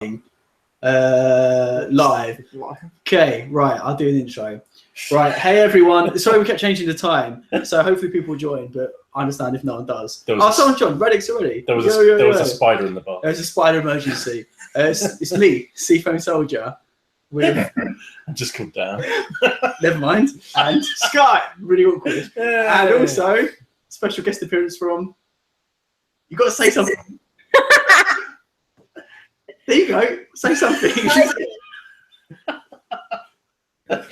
live. Okay, right, I'll do an intro. Right, hey everyone. Sorry we kept changing the time, so hopefully people join, but I understand if no one does. Someone joined. Reddit's already. There was a spider in the bar. There's a spider emergency. It's me, Seafoam Soldier. With I just called down. Never mind. And Scott, really awkward. Yeah. And also special guest appearance from. You got to say something. There you go. Say something. I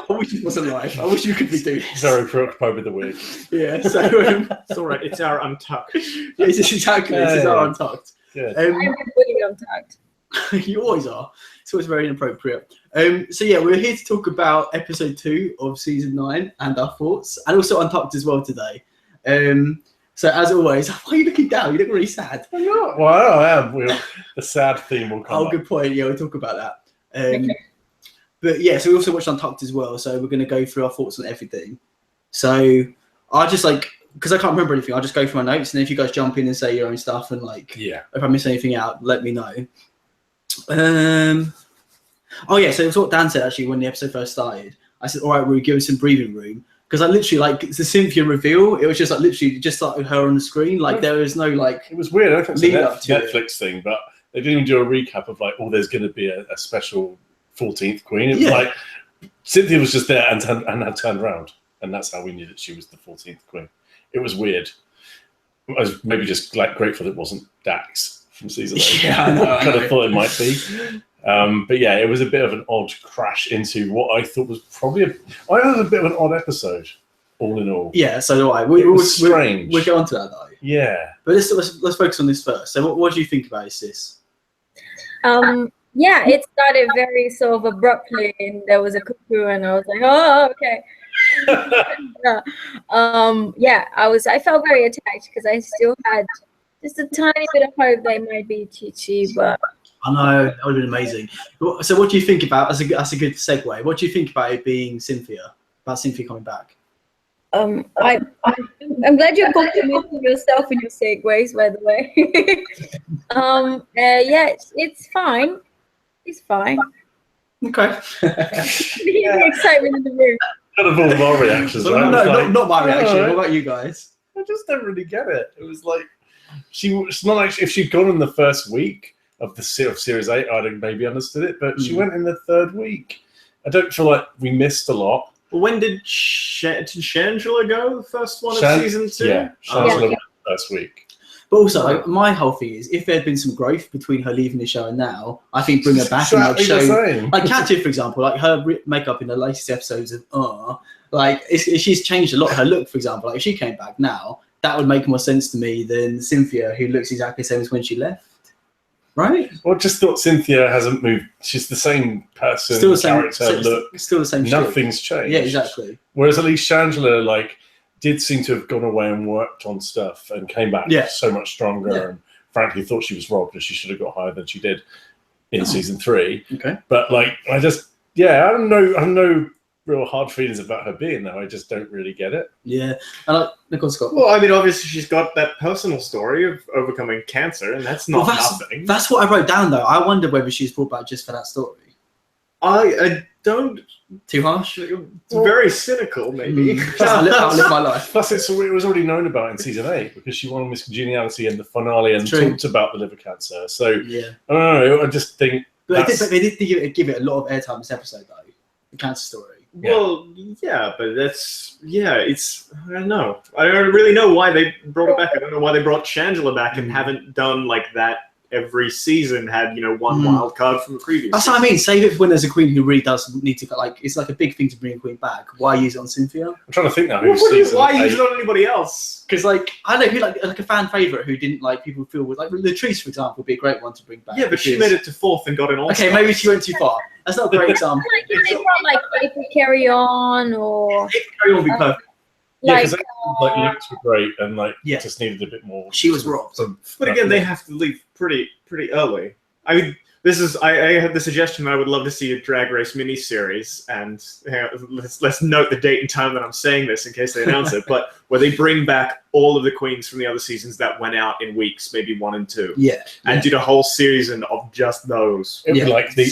wish it wasn't live. I wish you could be doing this. Very preoccupied with the wig. Yeah, so it's all right. It's our untucked. Yes, exactly. This is our untucked. Good. I'm completely untucked. You always are. It's always very inappropriate. So yeah, we're here to talk about episode 2 of season 9 and our thoughts, and also untucked as well today. So as always, why are you looking down? You look really sad. I'm not. Well, I am. The sad theme will come. Oh, good point. Yeah, we'll talk about that. Okay. But yeah, so we also watched Untucked as well. So we're going to go through our thoughts on everything. So I just because I can't remember anything, I'll just go through my notes, and then if you guys jump in and say your own stuff, and if I miss anything out, let me know. Oh yeah, so it was what Dan said actually when the episode first started. I said, all right, we'll give us some breathing room. Because I literally, the Cynthia reveal, it was just literally just her on the screen. There was no It was weird. I think it's a Netflix thing, but they didn't even do a recap of there's going to be a special 14th queen. It was Cynthia was just there and had turned around, and that's how we knew that she was the 14th queen. It was weird. I was maybe just grateful it wasn't Dax from season 8. Yeah, I know. I kind of thought it might be. But yeah, it was a bit of an odd crash into what I thought was probably a bit of an odd episode, all in all. Yeah, so do I. It was strange. We'll get onto that though. Yeah. But let's focus on this first. So what do you think about it, sis? Yeah, it started very sort of abruptly, and there was a cuckoo, and I was like, oh, okay. I felt very attacked because I still had just a tiny bit of hope they might be Chi-Chi, but I know, that would have been amazing. So what do you think about, that's a good segue, what do you think about it being Cynthia, about Cynthia coming back? I'm glad you're complimenting yourself in your segues, by the way. It's fine. It's fine. Okay. The excitement in the room. Kind of all of our reactions, right? No, not my reaction. What about you guys? I just don't really get it. It was it's not like if she'd gone in the first week of series 8, I'd have maybe understood it, but she went in the 3rd week. I don't feel like we missed a lot. Well, when did Shangela go? The first one of season 2? Yeah, Shangela went the first week. But also, my whole thing is, if there had been some growth between her leaving the show and now, I think bring her back and show, Katya, for example, her makeup in the latest episodes of she's changed a lot. Her look, for example, if she came back now, that would make more sense to me than Cynthia, who looks exactly the same as when she left. Right? Well, just thought Cynthia hasn't moved. She's the same person, still the same character, look. Still the same. Nothing's changed. Yeah, exactly. Whereas at least Shangela, did seem to have gone away and worked on stuff and came back so much stronger, and frankly thought she was robbed, because she should have got higher than she did in season 3. Okay. But I have no real hard feelings about her being there. I just don't really get it. Yeah. And Nicole Scott. Well, I mean, obviously she's got that personal story of overcoming cancer, and that's not nothing. That's what I wrote down though. I wonder whether she's brought back just for that story. I don't. Too harsh? It's very cynical, maybe. I'll live my life. Plus, it was already known about in season 8, because she won Miss Congeniality in the finale and talked about the liver cancer. So, I don't know. I just think. But they did give it a lot of airtime this episode, though. The cancer story. Well, yeah, but it's. I don't know. I don't really know why they brought it back. I don't know why they brought Shangela back and haven't done that. Every season had, one wild card from the previous. That's what I mean. Save it when there's a queen who really does need to, it's a big thing to bring a queen back. Why use it on Cynthia? I'm trying to think now. Why use it on anybody else? Because, I don't know, who a fan favourite who didn't people feel with, Latrice, for example, would be a great one to bring back. Yeah, but she made it to 4th and got an all-star. Okay, maybe she went too far. That's not a great example. They brought April Carry On or. April Carry On would be perfect. Yeah, because looks were great and just needed a bit more. She was robbed. But again, they have to leave pretty early. I mean, I had the suggestion that I would love to see a Drag Race mini-series, and let's note the date and time that I'm saying this in case they announce it, but where they bring back all of the queens from the other seasons that went out in weeks, maybe 1 and 2. Yeah. And did a whole season of just those. It would be like the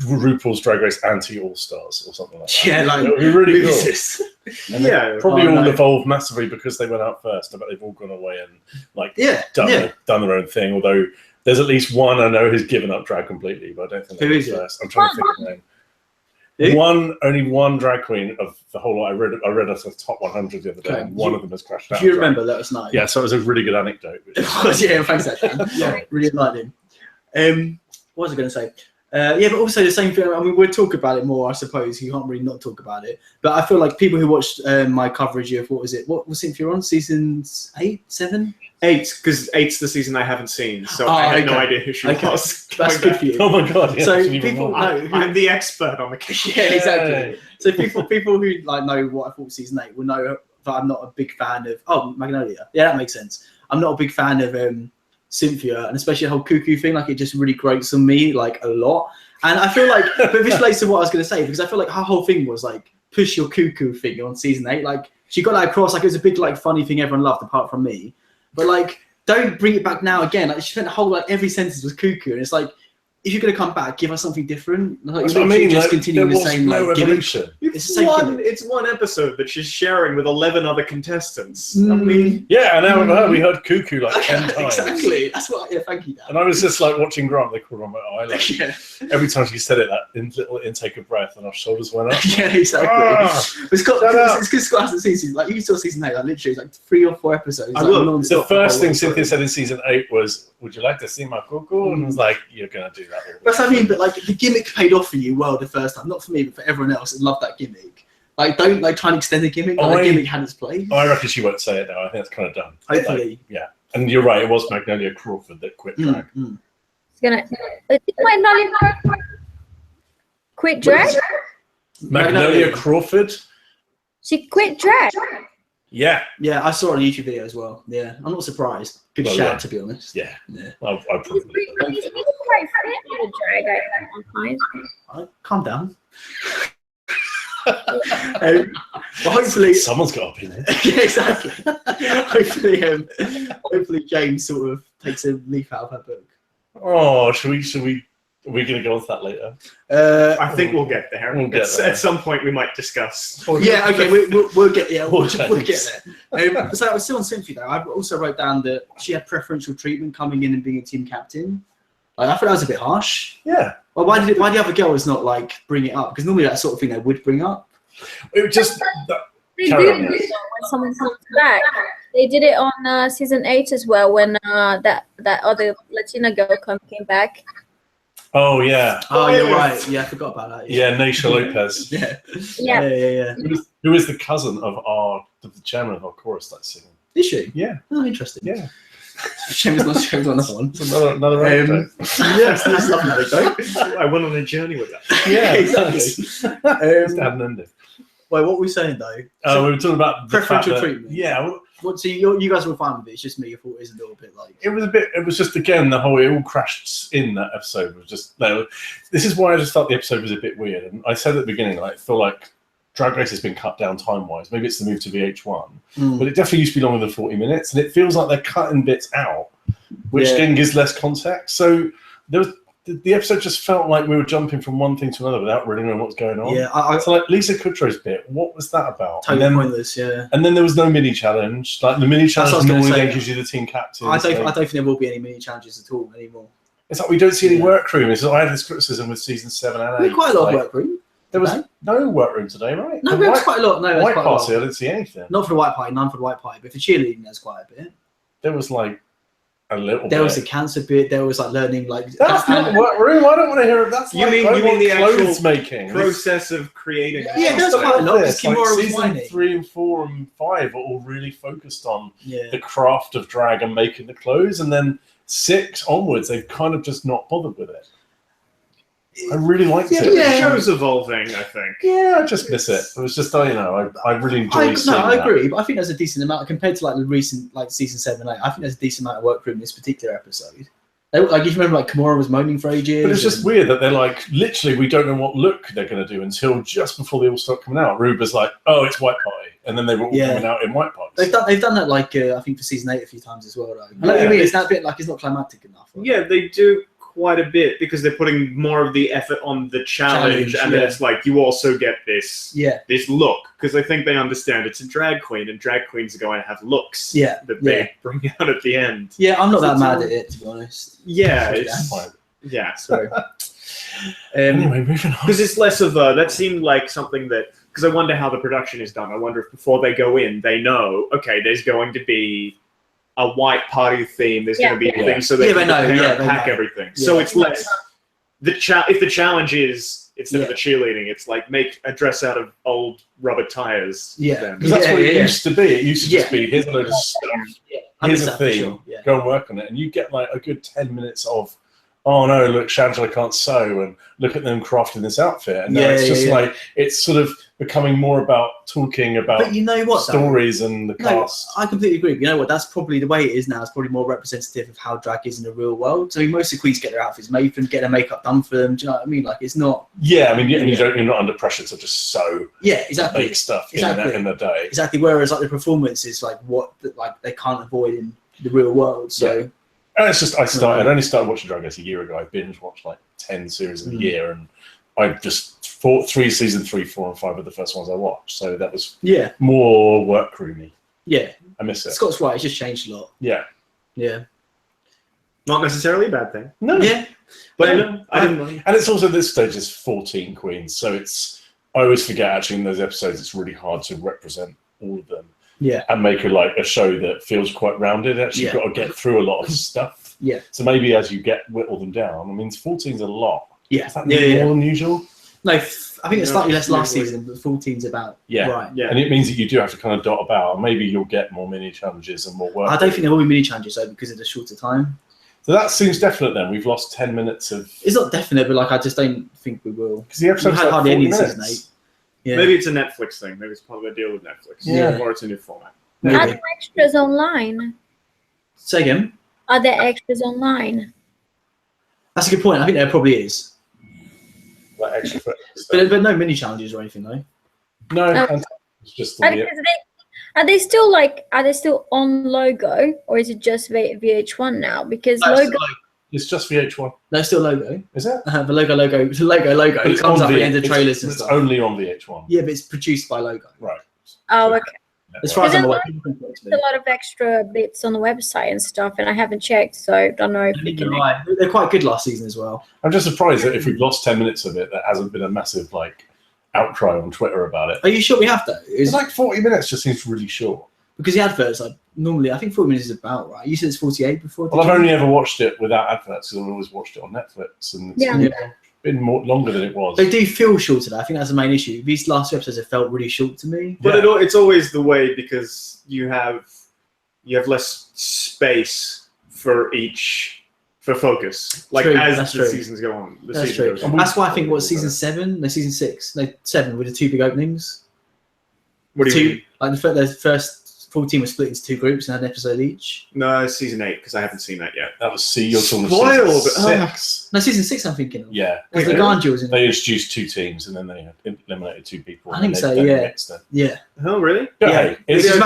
RuPaul's Drag Race anti-All-Stars or something like that. Yeah, like it would be really cool. Yeah. Probably all evolved massively because they went out first. I bet they've all gone away and done their own thing, although there's at least one I know who's given up drag completely, but I don't think that's first. I'm trying to think of the name. Only one drag queen of the whole lot. I read us a top 100 the other day, and one of them has crashed out. If you remember, let us know. Yeah, so it was a really good anecdote. It was, yeah, thanks, Dan. Yeah, really liked him. What was I going to say? But also the same thing. I mean, we'll talk about it more, I suppose. You can't really not talk about it. But I feel like people who watched my coverage of what was Cynthia on? Seasons 8, 7? 8, because 8's the season I haven't seen, so I had no idea who she was. That's good for you. Oh my god! Yeah, so people know I'm the expert on the case. Yeah, exactly. So people who know what I thought season 8 will know that I'm not a big fan of. Magnolia. Yeah, that makes sense. I'm not a big fan of Cynthia, and especially the whole cuckoo thing. Like, it just really grates on me like a lot. And I feel like, but this relates to what I was going to say, because I feel like her whole thing was like push your cuckoo thing on season 8. Like, she got that across. Like, it was a big funny thing everyone loved apart from me. But like, don't bring it back now again. Like, she spent the whole every sentence was cuckoo, and it's like, if you're going to come back, give us something different. Like, that's what I mean. Just continuing the same evolution. It's one episode that she's sharing with 11 other contestants. I mean, yeah, and now we heard cuckoo 10 times. Exactly. That's what. Yeah, thank you, Dan. And I was just watching Grant. They called on my eye. Every time she said it, that little intake of breath, and our shoulders went up. Yeah, exactly. It's because Scott hasn't seen season. Like, you saw season 8. Like, literally, it's 3 or 4 episodes. The first thing Cynthia said in season 8 was, "Would you like to see my cuckoo?" And I was like, "You're gonna do that." That's what I mean. But the gimmick paid off for you well the first time. Not for me, but for everyone else. And loved that gimmick. Don't try and extend the gimmick. The gimmick had its place. I reckon she won't say it now. I think it's kind of done. Hopefully. Yeah. And you're right. It was Magnolia Crawford that quit drag. Magnolia Crawford quit drag? Magnolia Crawford? She quit drag? Yeah. Yeah, I saw it on a YouTube video as well. Yeah, I'm not surprised. Good shout, to be honest. Yeah. I probably. He's quite fit in drag, calm down. Well, hopefully someone's got opinion. Yeah, exactly. Hopefully James sort of takes a leaf out of her book. Oh, should we? Are we going to go on to that later? I think we'll get there. At some point, we might discuss. Yeah, okay, we'll get there. We'll get there. So I was still on Cynthia though. I also wrote down that she had preferential treatment coming in and being a team captain. I thought that was a bit harsh. Yeah. Well, why the other girls not bring it up? Because normally that sort of thing they would bring up. It was just. They do when someone comes back. They did it on season 8 as well when that other Latina girl came back. Oh yeah. Oh, you're right. Yeah, I forgot about that. Yeah, Naisha Lopez. Yeah. Who is the cousin of the chairman of our chorus that singing? Is she? Yeah. Oh, interesting. Yeah. Shame it's not shown on that one. Another anecdote. Yes, that's lovely anecdote. I went on a journey with that. Yeah, exactly. Had an ending. Wait, what were we saying though? We were talking about preferential treatment. Yeah. So you guys were fine with it. It's just me. I thought it was a little bit It was a bit. It was just again it all crashed in that episode. It was just this is why I just felt the episode was a bit weird. And I said at the beginning, I feel like Drag Race has been cut down time-wise. Maybe it's the move to VH1, but it definitely used to be longer than 40 minutes, and it feels like they're cutting bits out, which then gives less context. So the episode just felt like we were jumping from one thing to another without really knowing what's going on. Yeah, so Lisa Kudrow's bit, what was that about? Totally pointless. Yeah. And then there was no mini challenge. The mini challenge normally then gives you the team captain. I don't think there will be any mini challenges at all anymore. It's like we don't see any workroom. I had this criticism with season 7 and 8. We had quite a lot of workroom. There was no workroom today, right? No, we had quite a lot. No, White Party, I didn't see anything. Not for the White Party, none for the White Party, but for cheerleading, there's quite a bit. There was a little bit. There was a cancer bit. There was learning That's not workroom. I don't want to hear it. That's you mean the clothes actual making process of creating. Yeah, there's quite a lot. Season 3 and 4 and 5 are all really focused on the craft of drag and making the clothes, and then 6 onwards, they've kind of just not bothered with it. I really liked it. The show's evolving, I think. Yeah, I just miss it. It was just, I really enjoyed seeing I agree, but I think there's a decent amount compared to the recent season 7 and 8. I think there's a decent amount of workroom in this particular episode. Like, if you remember, like, Kimura was moaning for ages. But it's just weird that they're like, literally, we don't know what look they're going to do until just before they all start coming out. Ruba's like, oh, it's white party. And then they were all coming out in white parties. They've done that, like, I think for season 8 a few times as well, though. I know what you mean, it's that bit, like, it's not climactic enough. Right? Yeah, they do quite a bit because they're putting more of the effort on the challenge and then it's like, you also get this look. Because I think they understand it's a drag queen and drag queens are going to have looks that they bring out at the end. Yeah, I'm not that mad at it, to be honest. Yeah, it's fine. Yeah. So, anyway, moving on. Because it's less of a, that seemed like something that, because I wonder how the production is done. I wonder if before they go in, they know, okay, there's going to be a white party theme, there's going to be things so they can pack everything. Yeah. So it's less, if the challenge is, instead of the cheerleading, it's like make a dress out of old rubber tires. Yeah, because that's what it used to be. It used to just be, here's a load of stuff, here's a theme, go and work on it. And you get like a good 10 minutes of, oh no, look, Shangela can't sew, and look at them crafting this outfit. And now it's just like, it's sort of becoming more about talking about but you know what, stories and the cast. I completely agree. But you know what, that's probably the way it is now. It's probably more representative of how drag is in the real world. So most of the queens get their outfits made for them, get their makeup done for them. Do you know what I mean? Like, it's not... Yeah, I mean, you're not under pressure to just sew exactly. make stuff in the day. Exactly, whereas like the performance is like what like they can't avoid in the real world. So... Yeah. And it's just, I only started watching Drag Race a year ago. I binge watched like 10 series in a year, and I just fought season 3, 4, and 5 were the first ones I watched. So that was more workroomy. Yeah. I miss it. Scott's right, it's just changed a lot. Yeah. Yeah. Not necessarily a bad thing. No. Yeah. But I didn't mind. And it's also, this stage is 14 queens, so it's, I always forget actually in those episodes it's really hard to represent all of them. Yeah. And make a show that feels quite rounded. Actually, you've got to get through a lot of stuff. Yeah. So maybe as you whittle them down, I mean, 14's a lot. Yeah. Is that more than usual? No, I think it's slightly less last season, but 14's about right. Yeah. And it means that you do have to kind of dot about. Maybe you'll get more mini challenges and more work. I don't think there will be mini challenges though because of the shorter time. So that seems definite then. We've lost 10 minutes of... It's not definite, but like I just don't think we will. Because the episode's had hardly any minutes. Season 8. Yeah. Maybe it's a Netflix thing. Maybe it's part of a deal with Netflix. Yeah. Or it's a new format. Are there extras online? Say again? Are there extras online? That's a good point. I think there probably is. Like extra but no mini challenges or anything, though. No, it's just are they still on Logo, or is it just VH1 now? Because Logo... It's just VH1. No, still Logo. Is it? The logo. It comes up at the end of trailers and stuff. It's only on VH1. Yeah, but it's produced by Logo. Right. Oh, okay. As far as I'm aware, there's a lot of extra bits on the website and stuff, and I haven't checked, so I don't know if we can... They're quite good last season as well. I'm just surprised that if we've lost 10 minutes of it, there hasn't been a massive outcry on Twitter about it. Are you sure we have though? It's like 40 minutes just seems really short. Because the adverts, normally, I think 40 minutes is about right. You said it's 48 before. Well, I've only ever watched it without adverts because I've always watched it on Netflix, and it's been longer than it was. They do feel shorter. I think that's the main issue. These last 2 episodes have felt really short to me. But it's always the way because you have less space for focus. Like as the seasons go on. That's true. That's why I think season 7? No, season 6. No, 7 with the 2 big openings. What do you mean? Like the first 14 was split into 2 groups and had an episode each. No, it's season 8 because I haven't seen that yet. That was you're talking spoiled. Season 6. No, season 6 I'm thinking of. Yeah. Because the Ganji was in. They introduced 2 teams and then they eliminated 2 people. I think so. Yeah. Yeah. Oh really? Yeah. It's as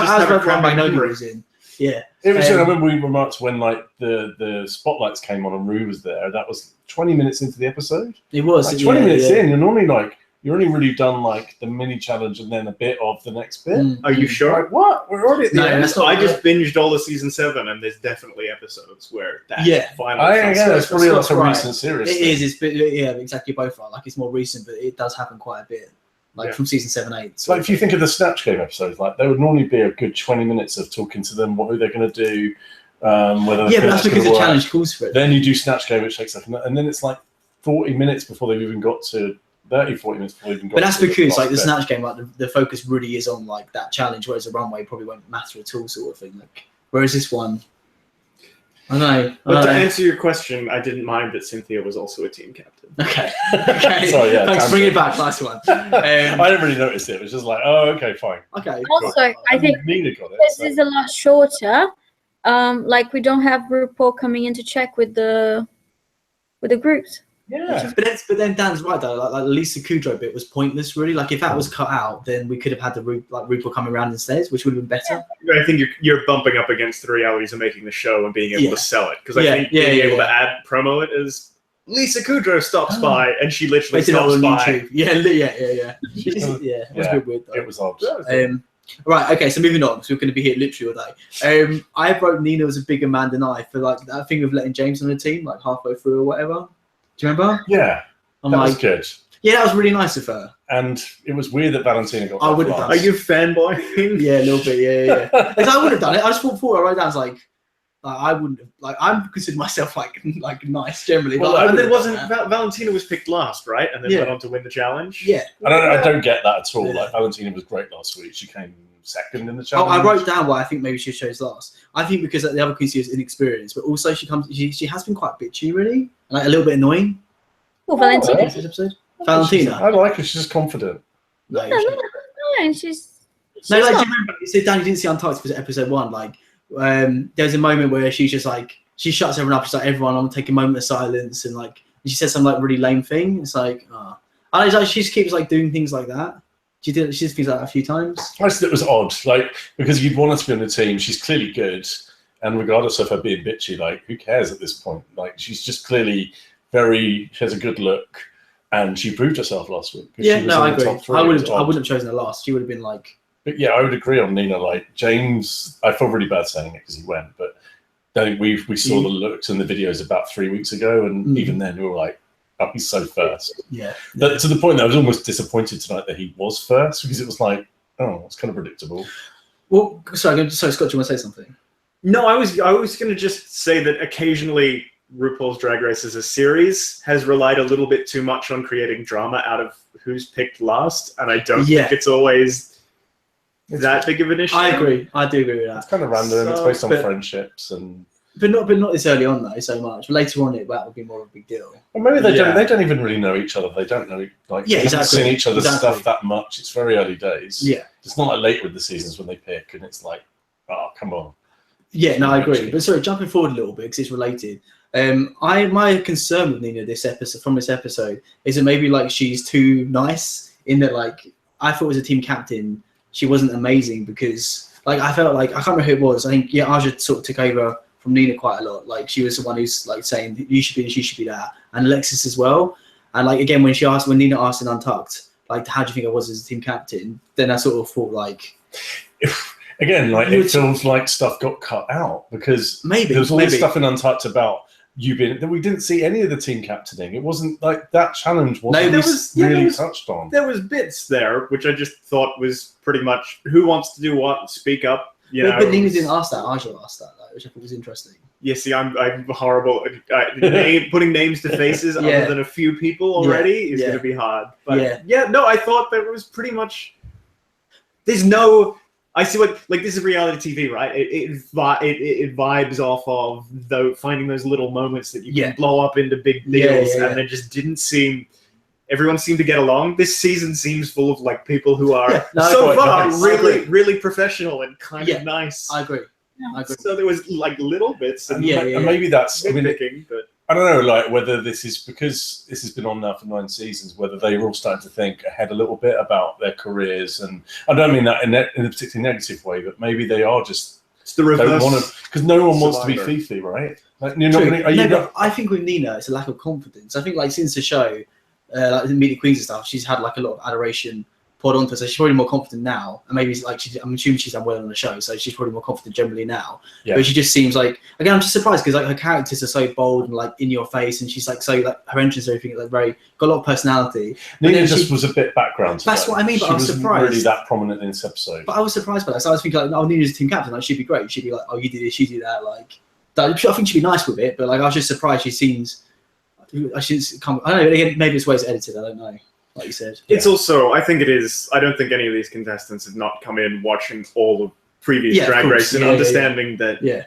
Magnolia was in. Yeah. It was. I remember we remarked when the spotlights came on and Rue was there. That was 20 minutes into the episode. It was 20 minutes in. You're normally you're only really done the mini challenge and then a bit of the next bit. Are you sure? What? We're already at the end. I just binged all of season 7, and there's definitely episodes where that final. It's probably like a recent series. It is. Exactly. Both are it's more recent, but it does happen quite a bit. From season 7, 8. So if you think of the Snatch Game episodes, there would normally be a good 20 minutes of talking to them, who they're going to do, whether. Yeah, but that's because the challenge calls for it. Then you do Snatch Game, which takes and then it's 40 minutes before they've even got to. 30-40 minutes before we even got. But that's because the Snatch Game, the focus really is on that challenge, whereas the runway probably won't matter at all, sort of thing. Whereas this one, I know. But to answer your question, I didn't mind that Cynthia was also a team captain. Okay. Sorry, thanks for bringing it back. Nice one. I didn't really notice it. It was just okay, fine. Okay. Also, I think this is a lot shorter. like we don't have RuPaul coming in to check with the groups. Yeah, but then Dan's right though. Like the Lisa Kudrow bit was pointless, really. Like if that was cut out, then we could have had the RuPaul coming around instead, which would have been better. I think you're bumping up against the realities of making the show and being able to sell it, because I think being able to promo it as Lisa Kudrow stops by, and she literally stops by. Yeah. It was a bit weird though. It was odd. Right, okay, so moving on, because we're going to be here literally all day. I wrote Nina was a bigger man than I for like that thing of letting James on the team, like halfway through or whatever. Do you remember? Yeah, that was good. Yeah, that was really nice of her. And it was weird that Valentina got. I would have done. Are you fanboying? Yeah, a little bit. Yeah. Like, I would have done it. I just thought I wrote down like I wouldn't have, like I'm considered myself like nice generally. Well, but and then wasn't Valentina was picked last, right? And then went on to win the challenge. Yeah. I don't get that at all. Yeah. Like Valentina was great last week. She came second in the challenge. I wrote down why I think maybe she chose last. I think because the other queen is inexperienced, but also she has been quite bitchy, really, like a little bit annoying. Well, Valentina. This episode. Valentina. I like her. She's just confident. No, she's no, like, do you remember? So Dan, you didn't see Untucked because episode 1. Like, there's a moment where she's just like she shuts everyone up. She's like, everyone, I'm gonna take a moment of silence, and like she says some like really lame thing. It's like, I like she just keeps like does things like that. She did things like that a few times. I just thought it was odd, like because you'd want her to be on the team. She's clearly good, and regardless of her being bitchy, like who cares at this point? Like she's just clearly she has a good look, and she proved herself last week. Yeah, no, I agree. I wouldn't have chosen her last. She would have been like. But yeah, I would agree on Nina. Like James, I feel really bad saying it because he went, but I think we saw the looks and the videos about 3 weeks ago, and even then we were like, "Oh, he's so first." Yeah. But to the point that I was almost disappointed tonight that he was first because it was like, oh, it's kind of predictable. Well, sorry, Scott, do you want to say something? No, I was going to just say that occasionally RuPaul's Drag Race as a series has relied a little bit too much on creating drama out of who's picked last, and I don't think it's always that big of an issue. I agree. I do agree with that. It's kind of random. It's based on friendships and. But not this early on though, so much. But later on, that would be more of a big deal. Well, maybe they don't. They don't even really know each other. They don't know they haven't seen each other's stuff that much. It's very early days. Yeah, it's not like later with the seasons when they pick, and it's like, oh, come on. Yeah, no, I agree. But sorry, jumping forward a little bit because it's related. My concern with Nina this episode is that maybe like she's too nice in that like I thought as a team captain she wasn't amazing because like I felt like I can't remember who it was. I think Aja sort of took over from Nina quite a lot. Like she was the one who's like saying you should be this, you should be that, and Alexis as well. And like again when Nina asked in Untucked like how do you think I was as a team captain, then I sort of thought like again like it feels like stuff got cut out because maybe there was all this stuff in Untucked about you being that we didn't see any of the team captaining. It wasn't like that challenge wasn't really touched on. There was bits there which I just thought was pretty much who wants to do what, speak up. You know, but Nina didn't ask that. Aja asked that, though, which I thought was interesting. Yeah, see, I'm horrible. Putting names to faces other than a few people already is going to be hard. But no, I thought that was pretty much. There's no. I see what this is reality TV, right? It vibes off of finding those little moments that you can blow up into big deals, and it just didn't seem. Everyone seemed to get along. This season seems full of like people who are so far really professional and kind of nice. I agree. So there was like little bits, and maybe that's. I mean, but I don't know, like whether this is because this has been on now for 9 seasons, whether they're all starting to think ahead a little bit about their careers, and I don't mean that in a particularly negative way, but maybe they are just. It's the reverse. Because no one wants to be Fifi, right? Like you're not gonna, I think with Nina, it's a lack of confidence. I think like since the show. Like the Meet the Queens and stuff, she's had like a lot of adoration poured onto her, so she's probably more confident now. And maybe it's like I'm assuming she's done well on the show, so she's probably more confident generally now. Yeah. But she just seems like again, I'm just surprised because like her characters are so bold and like in your face, and she's like so like her entrance and everything like got a lot of personality. Nina just was a bit background. That's what I mean. But I was surprised. Really that prominent in this episode. But I was surprised by that. So I was thinking like, oh, Nina's team captain, like she'd be great. She'd be like, oh, you do this, you do that. Like, I think she'd be nice with it. But like, I was just surprised. She seems. I don't know. Maybe it's ways edited. I don't know. Like you said, it's also. I think it is. I don't think any of these contestants have not come in watching all the previous Drag Race and understanding that. Yeah.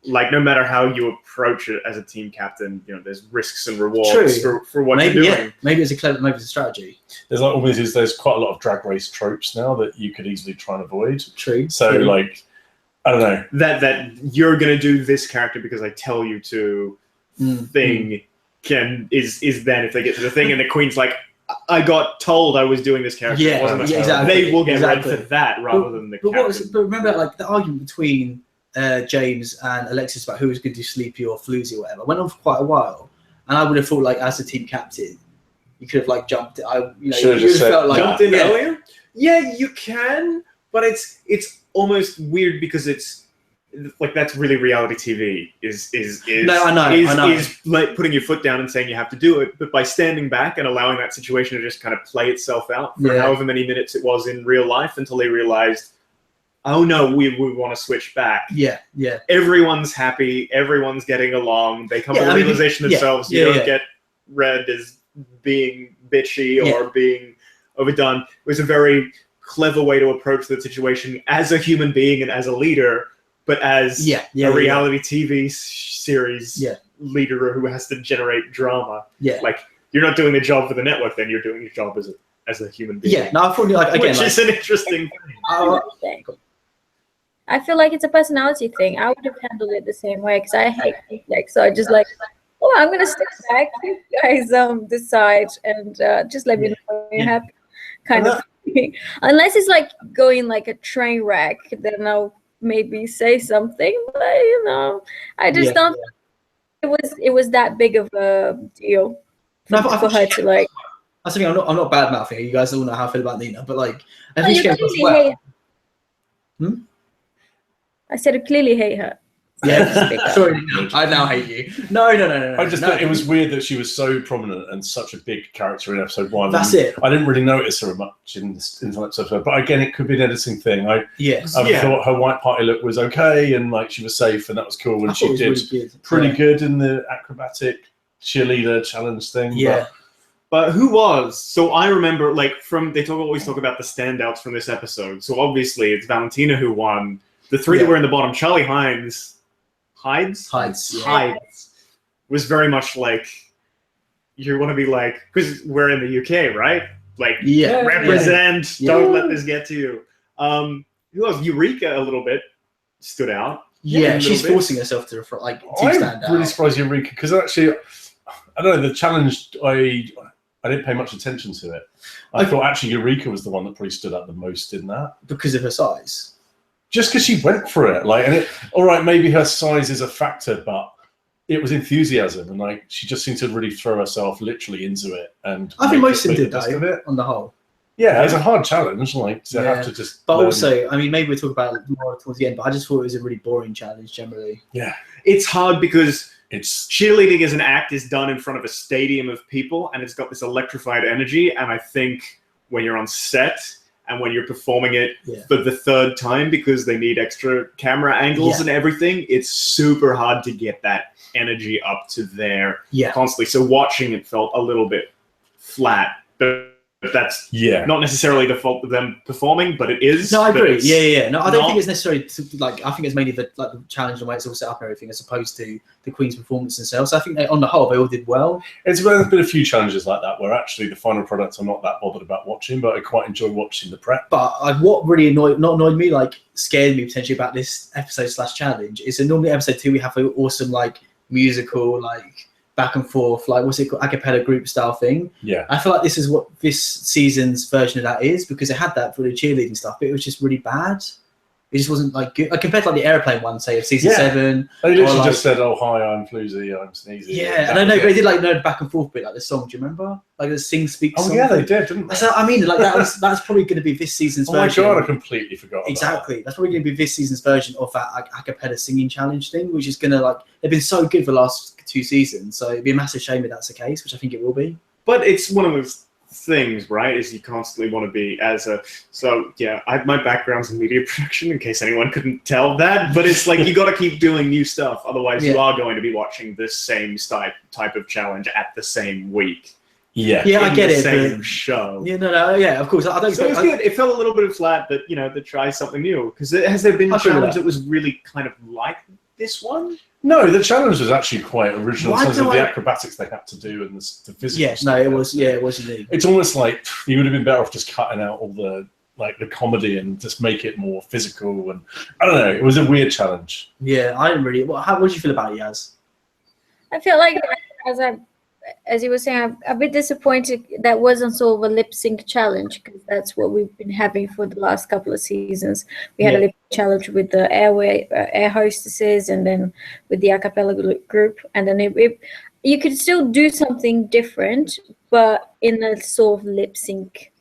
Like no matter how you approach it as a team captain, you know, there's risks and rewards for what you're doing. Yeah. Maybe it's a strategy. There's like there's quite a lot of Drag Race tropes now that you could easily try and avoid. True. So like. I don't know. That you're gonna do this character because I tell you to thing is then if they get to the thing and the Queen's like, I got told I was doing this character. Yeah, it wasn't exactly. They will get read for that rather than the captain. But remember, like the argument between James and Alexis about who was going to do Sleepy or Floozy or whatever went on for quite a while, and I would have thought like as the team captain, you could have like jumped. You would have felt like jumped in earlier. Yeah, you can, but it's almost weird because it's like that's really reality TV is like putting your foot down and saying you have to do it, but by standing back and allowing that situation to just kind of play itself out for however many minutes it was in real life until they realized, oh no, we want to switch back. Yeah. Everyone's happy, everyone's getting along. They come to the realization themselves. You don't get read as being bitchy or being overdone. It was a very clever way to approach the situation as a human being and as a leader. But as a reality TV series leader who has to generate drama, like you're not doing the job for the network, then you're doing your job as a human being. Yeah, no, I thought like again, which is an interesting thing. I feel like it's a personality thing. I would have handled it the same way because I hate conflict. So I just like, I'm gonna step back. You guys decide and just let me know when you're happy, kind of thing. Unless it's like going like a train wreck, then I'll maybe say something, but I just don't think it was that big of a deal for her to like. I think I'm not bad mouthing. You guys all know how I feel about Nina, but like I think she came across well. I said I clearly hate her. Yeah, sorry, I now hate you. No. I just thought it was weird that she was so prominent and such a big character in episode 1. That's it. I didn't really notice her much in episode, but again, it could be an editing thing. I thought her white party look was okay and like she was safe and that was cool. And she did pretty good in the acrobatic cheerleader challenge thing. Yeah. But who was? So I remember like they always talk about the standouts from this episode. So obviously it's Valentina who won. The three that were in the bottom, Charlie Hides was very much like you want to be like, because we're in the UK, right? Like represent, don't let this get to you. Who else? Eureka a little bit stood out. Yeah, she's forcing herself to stand out. I'm really surprised Eureka because actually, I don't know, the challenge I didn't pay much attention to it. I thought actually Eureka was the one that probably stood out the most in that because of her size. Just because she went for it, all right, maybe her size is a factor, but it was enthusiasm, and like she just seemed to really throw herself literally into it. And I think most of them did though, on the whole. Yeah, it's a hard challenge, to have to just. But also, I mean, maybe we'll talk about it more towards the end. But I just thought it was a really boring challenge generally. Yeah, it's hard because cheerleading as an act is done in front of a stadium of people, and it's got this electrified energy. And I think when you're on set. And when you're performing it for the third time because they need extra camera angles and everything, it's super hard to get that energy up to there constantly. So watching it felt a little bit flat. But that's not necessarily the fault of them performing, but it is. No, I agree. Yeah. No, I don't think it's necessarily I think it's mainly the challenge and the way it's all set up and everything, as opposed to the Queen's performance themselves. So I think on the whole they all did well. There's been a few challenges like that where actually the final products I'm not that bothered about watching, but I quite enjoy watching the prep. But what really annoyed me, like scared me potentially about this episode / challenge, is that normally episode 2 we have an awesome like musical back and forth, what's it called, a cappella group style thing. Yeah. I feel like this is what this season's version of that is, because it had that for the cheerleading stuff, but it was just really bad. It just wasn't good. Compared to the airplane one, say, of season 7. They literally just said, "Oh hi, I'm Floozy, I'm Sneezy." Yeah, and I know, but they did the back and forth bit, the song. Do you remember? The sing speak song. Oh yeah, they did, didn't they? So, I mean, that's probably going to be this season's version. Oh my god, I completely forgot. Exactly, that's probably going to be this season's version of that a cappella singing challenge thing, which is going to they've been so good for the last 2 seasons. So it'd be a massive shame if that's the case, which I think it will be. But it's one of those things, right? Is you constantly want to be my background's in media production, in case anyone couldn't tell that, but it's you got to keep doing new stuff, otherwise you are going to be watching this same type of challenge at the same week. I get it. Same show. Of course. I don't. So it's good. It felt a little bit flat, but to try something new, because has there been a challenge that was really kind of like this one? No, the challenge was actually quite original in terms of the acrobatics they had to do and the physical stuff. It was. Yeah, it was indeed. It's almost like you would have been better off just cutting out all the like the comedy and just make it more physical. And I don't know, it was a weird challenge. Yeah, I didn't really. What did you feel about it, Yaz? I feel like as you were saying, I'm a bit disappointed that wasn't sort of a lip sync challenge, because that's what we've been having for the last couple of seasons. We had a lip challenge with the air hostesses, and then with the a cappella group, and then you could still do something different, but in a sort of lip sync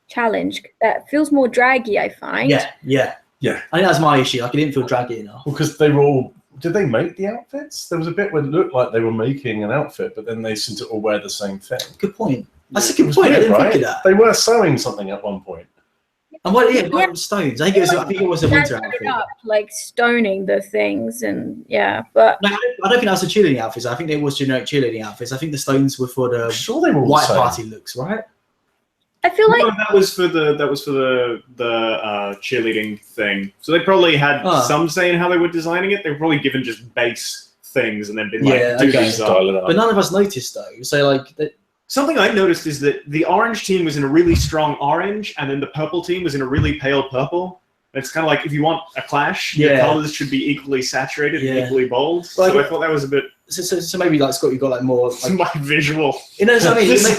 challenge that feels more draggy, I find. Yeah. I think that's my issue. Like, it didn't feel draggy enough. Well, because they were all. Did they make the outfits? There was a bit where it looked like they were making an outfit, but then they seemed to all wear the same thing. Good point. That's a good point. I didn't think of that. They were sewing something at one point. And what? Yeah, stones. I think it was a winter outfit. Like stoning the things, and but no, I don't think that's the cheerleading outfits. I think they was generic cheerleading outfits. I think the stones were for the they were white party looks, right? I feel like that was for the cheerleading thing. So they probably had some say in how they were designing it. They were probably given just base things and then been do these up. But none of us noticed though. So like something I noticed is that the orange team was in a really strong orange, and then the purple team was in a really pale purple. And it's kind of like, if you want a clash, the colors should be equally saturated and equally bold. So I thought that was a bit. So maybe like Scott, you got like more like my visual. You know what I mean? That's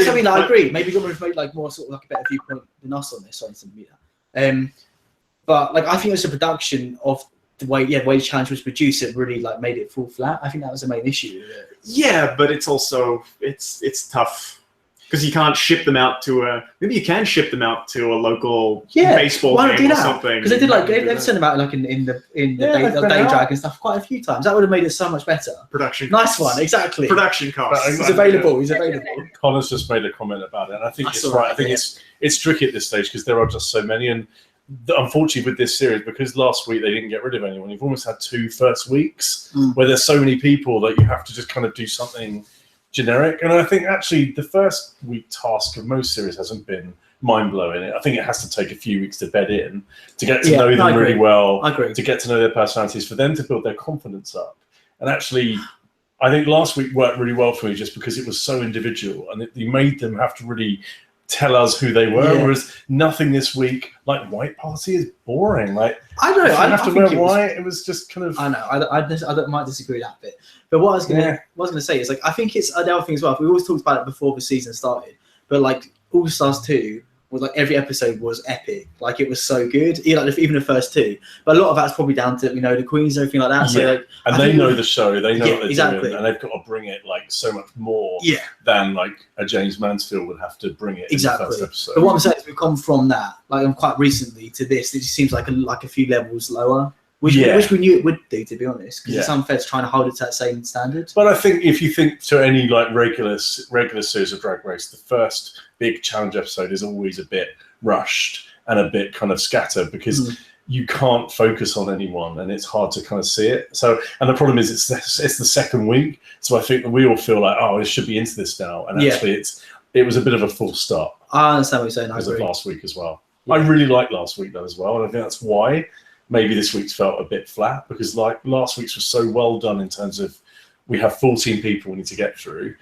I mean. I agree. Maybe you have made like more sort of like a better viewpoint than us on this. Sorry to meet that. But like I think it's a production of the way the challenge was produced. It really like made it fall flat. I think that was the main issue with it. Yeah, but it's also it's tough. Because you can't ship them out to maybe you can ship them out to a local baseball game or something. Because they did like they've sent them out like in the day drag and stuff quite a few times. That would have made it so much better. Production nice costs. One, exactly. Production costs. He's available. Connor's just made a comment about it, and I think it's right. I think it's tricky at this stage because there are just so many, and unfortunately with this series, because last week they didn't get rid of anyone, you've almost had 2 first weeks where there's so many people that you have to just kind of do something generic. And I think actually the first week task of most series hasn't been mind-blowing. I think it has to take a few weeks to bed in, to get to know them really well, to get to know their personalities, for them to build their confidence up. And actually, I think last week worked really well for me just because it was so individual, and you made them have to really tell us who they were, whereas nothing this week, like White Party is boring. Like, I know, I have to wear white. It was just kind of. I know. I might disagree that bit, but what I was gonna say is like I think it's another thing as well. We always talked about it before the season started, but like All Stars 2 was like every episode was epic. Like it was so good, even the first 2. But a lot of that's probably down to the queens and everything like that. So like, and they know the show, they know what they're doing, and they've got to bring it like so much more than like a James Mansfield would have to bring it in the first episode. But what I'm saying is we've come from that, like quite recently, to this. It just seems like a few levels lower. Which we knew it would do, to be honest, because it's unfair to try and hold it to that same standard. But I think if you think to any like regular series of Drag Race, the first big challenge episode is always a bit rushed and a bit kind of scattered because you can't focus on anyone and it's hard to kind of see it. So, and the problem is it's the second week, so I think that we all feel like, oh, it should be into this now, and actually it was a bit of a false start. I understand what you're saying. Because of last week as well. I really liked last week though as well, and I think that's why. Maybe this week's felt a bit flat because like last week's was so well done in terms of we have 14 people we need to get through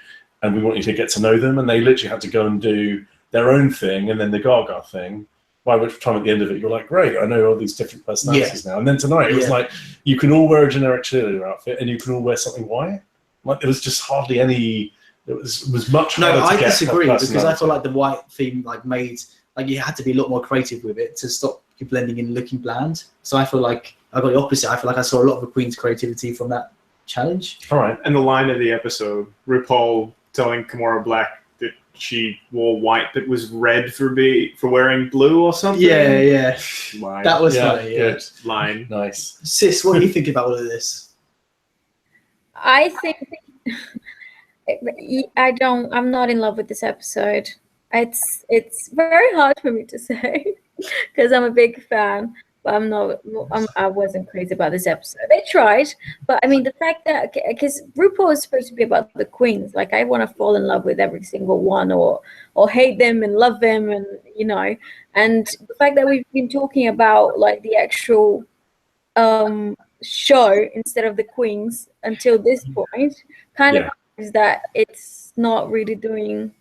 and we want you to get to know them, and they literally had to go and do their own thing and then the Gaga thing, by which time at the end of it you're like, great, I know all these different personalities now. And then tonight it was like you can all wear a generic cheerleader outfit and you can all wear something white. Like there was just hardly any. It was much harder to get. I disagree because I feel like the white theme made you had to be a lot more creative with it to stop you blending in and looking bland. So I feel like I got the opposite. I feel like I saw a lot of the Queen's creativity from that challenge. All right. And the line of the episode, RuPaul telling Kimora Black that she wore white that was red for wearing blue or something. Yeah. Line. That was funny. Yeah. Good line. Nice. Sis, what do you think about all of this? I think I'm not in love with this episode. It's very hard for me to say because I'm a big fan, but I wasn't crazy about this episode. They tried, but I mean the fact that because RuPaul is supposed to be about the queens, like I want to fall in love with every single one, or hate them and love them, and and the fact that we've been talking about like the actual show instead of the queens until this point kind of is that it's not really doing.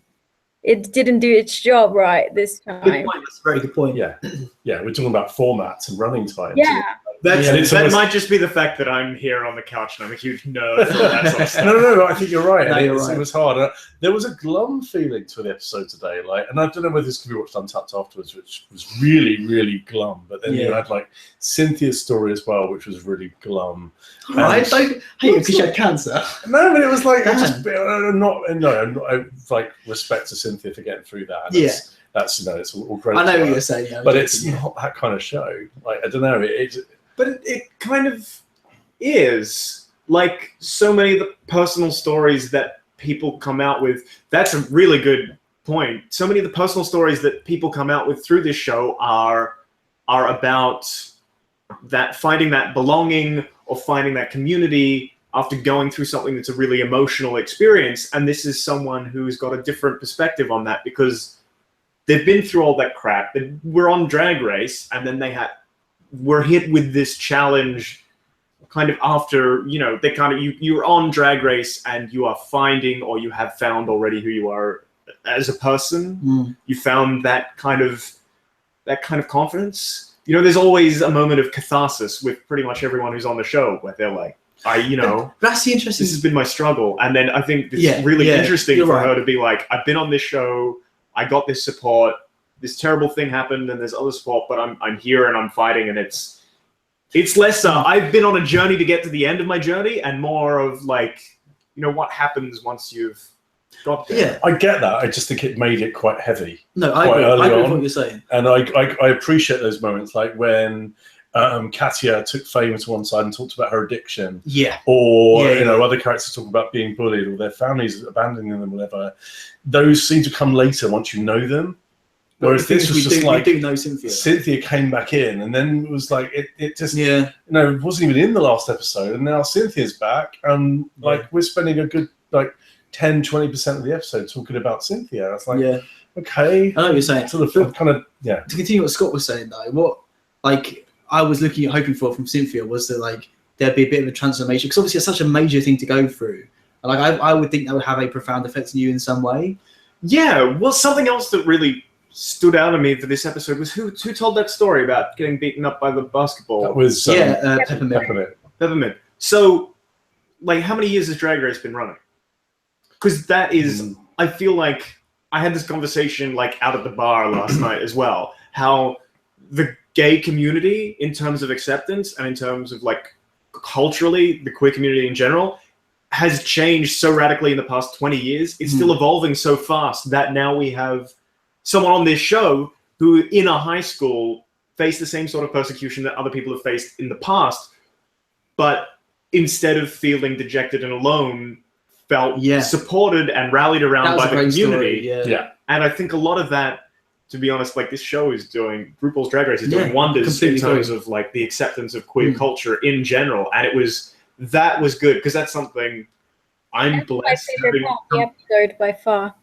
it didn't do its job right this time. Good point. That's a very good point. Yeah, yeah. We're talking about formats and running times. Yeah. That might just be the fact that I'm here on the couch and I'm a huge nerd for that sort of stuff. No, I think you're right. No, you're right. It was hard. There was a glum feeling to the episode today, like, and I don't know whether this could be watched Untapped afterwards, which was really, really glum. But then you had like Cynthia's story as well, which was really glum. I don't hate it because she had cancer. No, but it was like like respect to Cynthia for getting through that. That's it's all great. I know what you're saying, but it's not that kind of show. Like, I don't know. But it kind of is, like so many of the personal stories that people come out with. That's a really good point. So many of the personal stories that people come out with through this show are about that, finding that belonging or finding that community after going through something that's a really emotional experience. And this is someone who's got a different perspective on that because they've been through all that crap. They were on Drag Race, and then were hit with this challenge kind of after, they kind of, you're on Drag Race and you are finding, or you have found already who you are as a person. You found that kind of confidence. There's always a moment of catharsis with pretty much everyone who's on the show where they're like, that's the interesting. This has been my struggle. And then I think it's really interesting for her to be like, I've been on this show, I got this support, this terrible thing happened, and there's other support, but I'm here and I'm fighting, and it's less. I've been on a journey to get to the end of my journey, and more of like, what happens once you've got there. Yeah, I get that. I just think it made it quite heavy. No, I agree with what you're saying, and I appreciate those moments, like when Katya took Fame to one side and talked about her addiction. Or other characters talk about being bullied or their families abandoning them, whatever. Those seem to come later once you know them. Whereas this was just like, we do know Cynthia. Cynthia came back in, and then it was like it just it wasn't even in the last episode, and now Cynthia's back, and like we're spending a good like 10-20% of the episode talking about Cynthia. It's like okay, I know what you're saying. Sort of kind of To continue what Scott was saying though, what like I was hoping for from Cynthia was that like there'd be a bit of a transformation, because obviously it's such a major thing to go through. And like I would think that would have a profound effect on you in some way. Yeah. Well, something else that really stood out to me for this episode was who told that story about getting beaten up by the basketball? That was Peppermint. So, like, how many years has Drag Race been running? Because that is, I feel like I had this conversation like out at the bar last night as well. How the gay community, in terms of acceptance and in terms of like culturally, the queer community in general, has changed so radically in the past 20 years. It's still evolving so fast that now we have someone on this show who in a high school faced the same sort of persecution that other people have faced in the past, but instead of feeling dejected and alone, felt supported and rallied around by the community. And I think a lot of that, to be honest, like this show is doing, RuPaul's Drag Race is doing wonders in terms of like the acceptance of queer culture in general. And that was good, because that's something I'm blessed. My favorite part of the episode by far.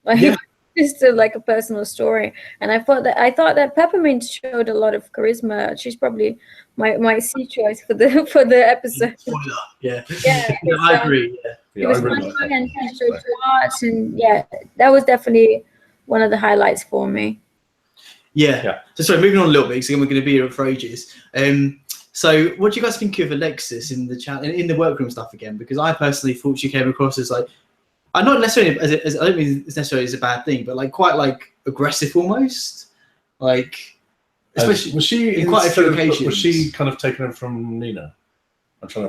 Like, just like a personal story, and I thought that Peppermint showed a lot of charisma. She's probably my C choice for the episode. I agree. It was funny, and she showed art, and that was definitely one of the highlights for me. So sorry, moving on a little bit, because we're going to be here for ages. So what do you guys think of Alexis in the chat, in the workroom stuff again? Because I personally thought she came across as like, I'm not necessarily as I don't mean it's necessarily as a bad thing, but like quite like aggressive almost, like especially was she in quite a few occasions. Was she kind of taken over from Nina?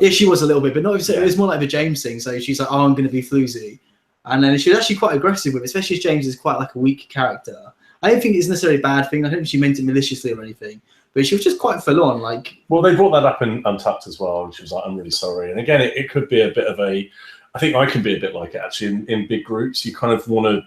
She was a little bit, but not. It was more like the James thing. So she's like, "Oh, I'm going to be floozy," and then she was actually quite aggressive with it, especially as James is quite like a weak character. I don't think it's necessarily a bad thing. I don't think she meant it maliciously or anything, but she was just quite full on. Like, well, they brought that up in Untapped as well, and she was like, "I'm really sorry." And again, it could be a bit of a. I think I can be a bit like it actually in big groups. You kind of want to.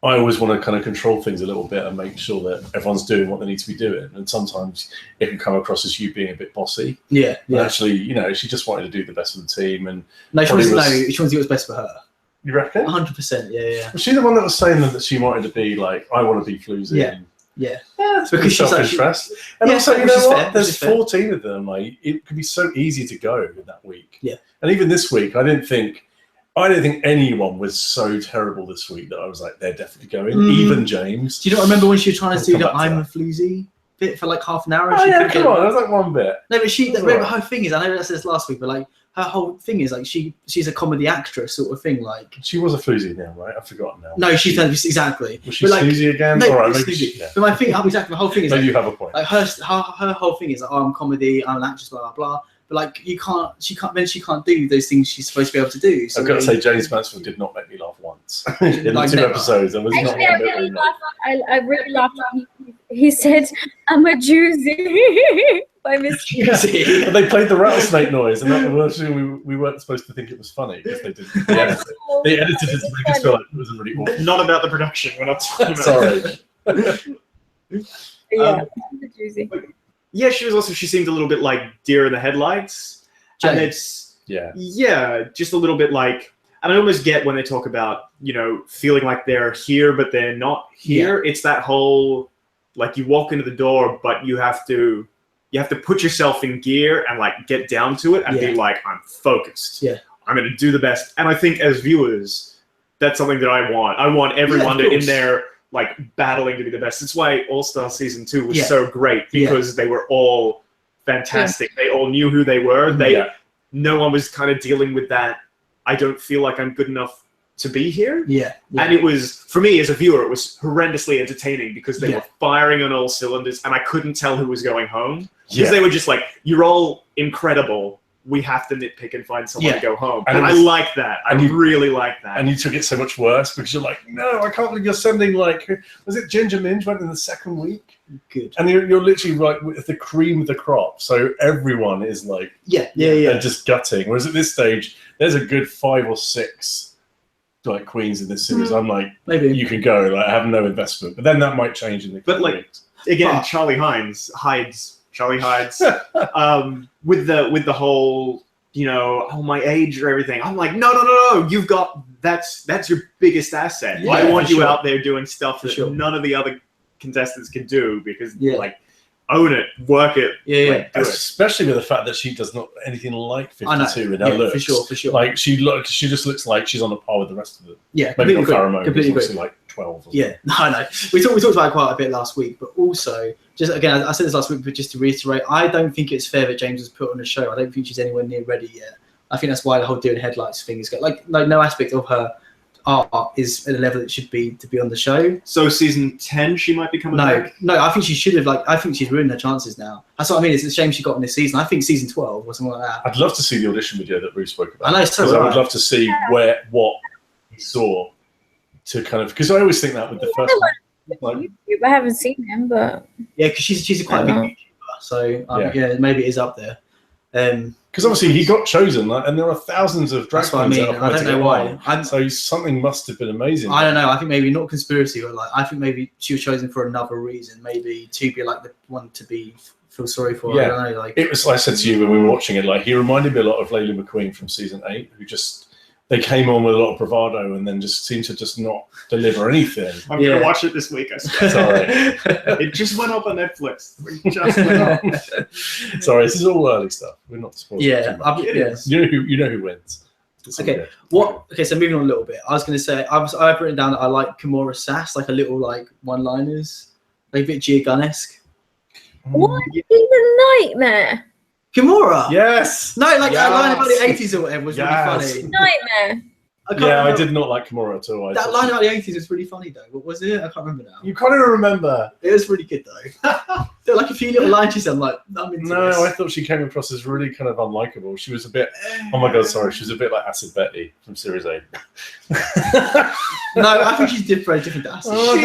I always want to kind of control things a little bit and make sure that everyone's doing what they need to be doing. And sometimes it can come across as you being a bit bossy. But actually, she just wanted to do the best for the team. And she wanted to do what's best for her. You reckon? 100%. Yeah. Was she the one that was saying that she wanted to be like, I want to be floozy? Yeah. It's because self-interest. And also, you know what? There's 14 of them. Like, it could be so easy to go that week. Yeah. And even this week, I didn't think I don't think anyone was so terrible this week that I was like, they're definitely going. Even James. Do you not remember when she was trying to do the I'm a floozy bit for like half an hour? Oh, yeah, come on. That was like one bit. No, but her thing is, I know that says last week, but like her whole thing is like she's a comedy actress sort of thing. Like she was a floozy now, right? I've forgotten now. No, she's exactly. Was she floozy again? No, all right, maybe. But my thing, exactly. My whole thing is. Maybe you have a point. Like her whole thing is like, oh, I'm comedy, I'm an actress, blah blah blah. But like she can't do those things she's supposed to be able to do. So I've got to say, James Mansfield did not make me laugh once in the 2 episodes. And was actually, I really laughed. He said, "I'm a Juicy." By mistake. But they played the rattlesnake noise, and we weren't supposed to think it was funny because they didn't. They edited it to make us feel like it was really awful. Not about the production. We're not talking about. Sorry. Yeah, Juicy. Yeah, she seemed a little bit like deer in the headlights. And it's just a little bit like, and I almost get when they talk about, feeling like they're here, but they're not here. Yeah. It's that whole, like you walk into the door, but you have to put yourself in gear and like get down to it and be like, I'm focused. Yeah. I'm going to do the best. And I think as viewers, that's something that I want. I want everyone in there like battling to be the best. That's why All-Star Season 2 was so great, because they were all fantastic. They all knew who they were. No one was kind of dealing with that. I don't feel like I'm good enough to be here. Yeah. And it was, for me as a viewer, it was horrendously entertaining because they were firing on all cylinders and I couldn't tell who was going home. Because they were just like, you're all incredible. We have to nitpick and find someone to go home. And I like that. I really like that. And you took it so much worse because you're like, no, I can't believe you're sending like, was it Ginger Minge went in the second week? Good. And you're literally like with the cream of the crop. So everyone is like, they're just gutting. Whereas at this stage, there's a good 5 or 6 like queens in this series. I'm like, maybe you can go. Like, I have no investment. But then that might change in the weeks. Again, Charlie hides with the whole, my age or everything. I'm like, no. You've got that's your biggest asset. I want you out there doing stuff that none of the other contestants can do because like own it, work it. Especially with the fact that she does not anything like 52 in her looks. For sure. Like she just looks like she's on a par with the rest of them. Yeah, maybe not Pheromone. Completely agree. Like 12. Yeah, no. We talked about it quite a bit last week, but also just again, I said this last week, but just to reiterate, I don't think it's fair that James was put on a show. I don't think she's anywhere near ready yet. I think that's why the whole deer in headlights thing is going. Like no aspect of her art is at a level it should be to be on the show. So season 10, she might be coming back? No, I think she should have. I think she's ruined her chances now. That's what I mean. It's a shame she got in this season. I think season 12 or something like that. I'd love to see the audition video that Ruth spoke about. I know, because I would love to see what he saw to kind of, because I always think that with the first one. I haven't seen him, but because she's a quite big YouTuber, so maybe it is up there. Because obviously he got chosen, and there are thousands of drag queens. I don't know why. So something must have been amazing. I don't know. I think maybe not conspiracy, but I think maybe she was chosen for another reason. Maybe to be like the one to feel sorry for. Yeah. I don't know. It was. I said to you when we were watching it, he reminded me a lot of Layla McQueen from season 8, who just. They came on with a lot of bravado and then just seemed to just not deliver anything. I'm going to watch it this week, I swear. Sorry. It just went up on Netflix. It just went up. Sorry, this is all early stuff. We're not spoiling You know who wins. Okay. Okay, so moving on a little bit. I was going to say, I've written down that I like Kimura's sass, like a little one-liners. Like a bit Gia Gunn-esque. What? He's a nightmare. Kimura? Yes. No, that line about the 80s or whatever was really funny. Nightmare. I did not like Kimura at all. That line about the 80s was really funny though. What was it? I can't remember now. You can't even remember. It was really good though. There were a few little lines she said, I'm into this. I thought she came across as really kind of unlikable. She was a bit, oh my God, sorry. She was a bit like Acid Betty from Series 8. No, I think she's very different to Acid.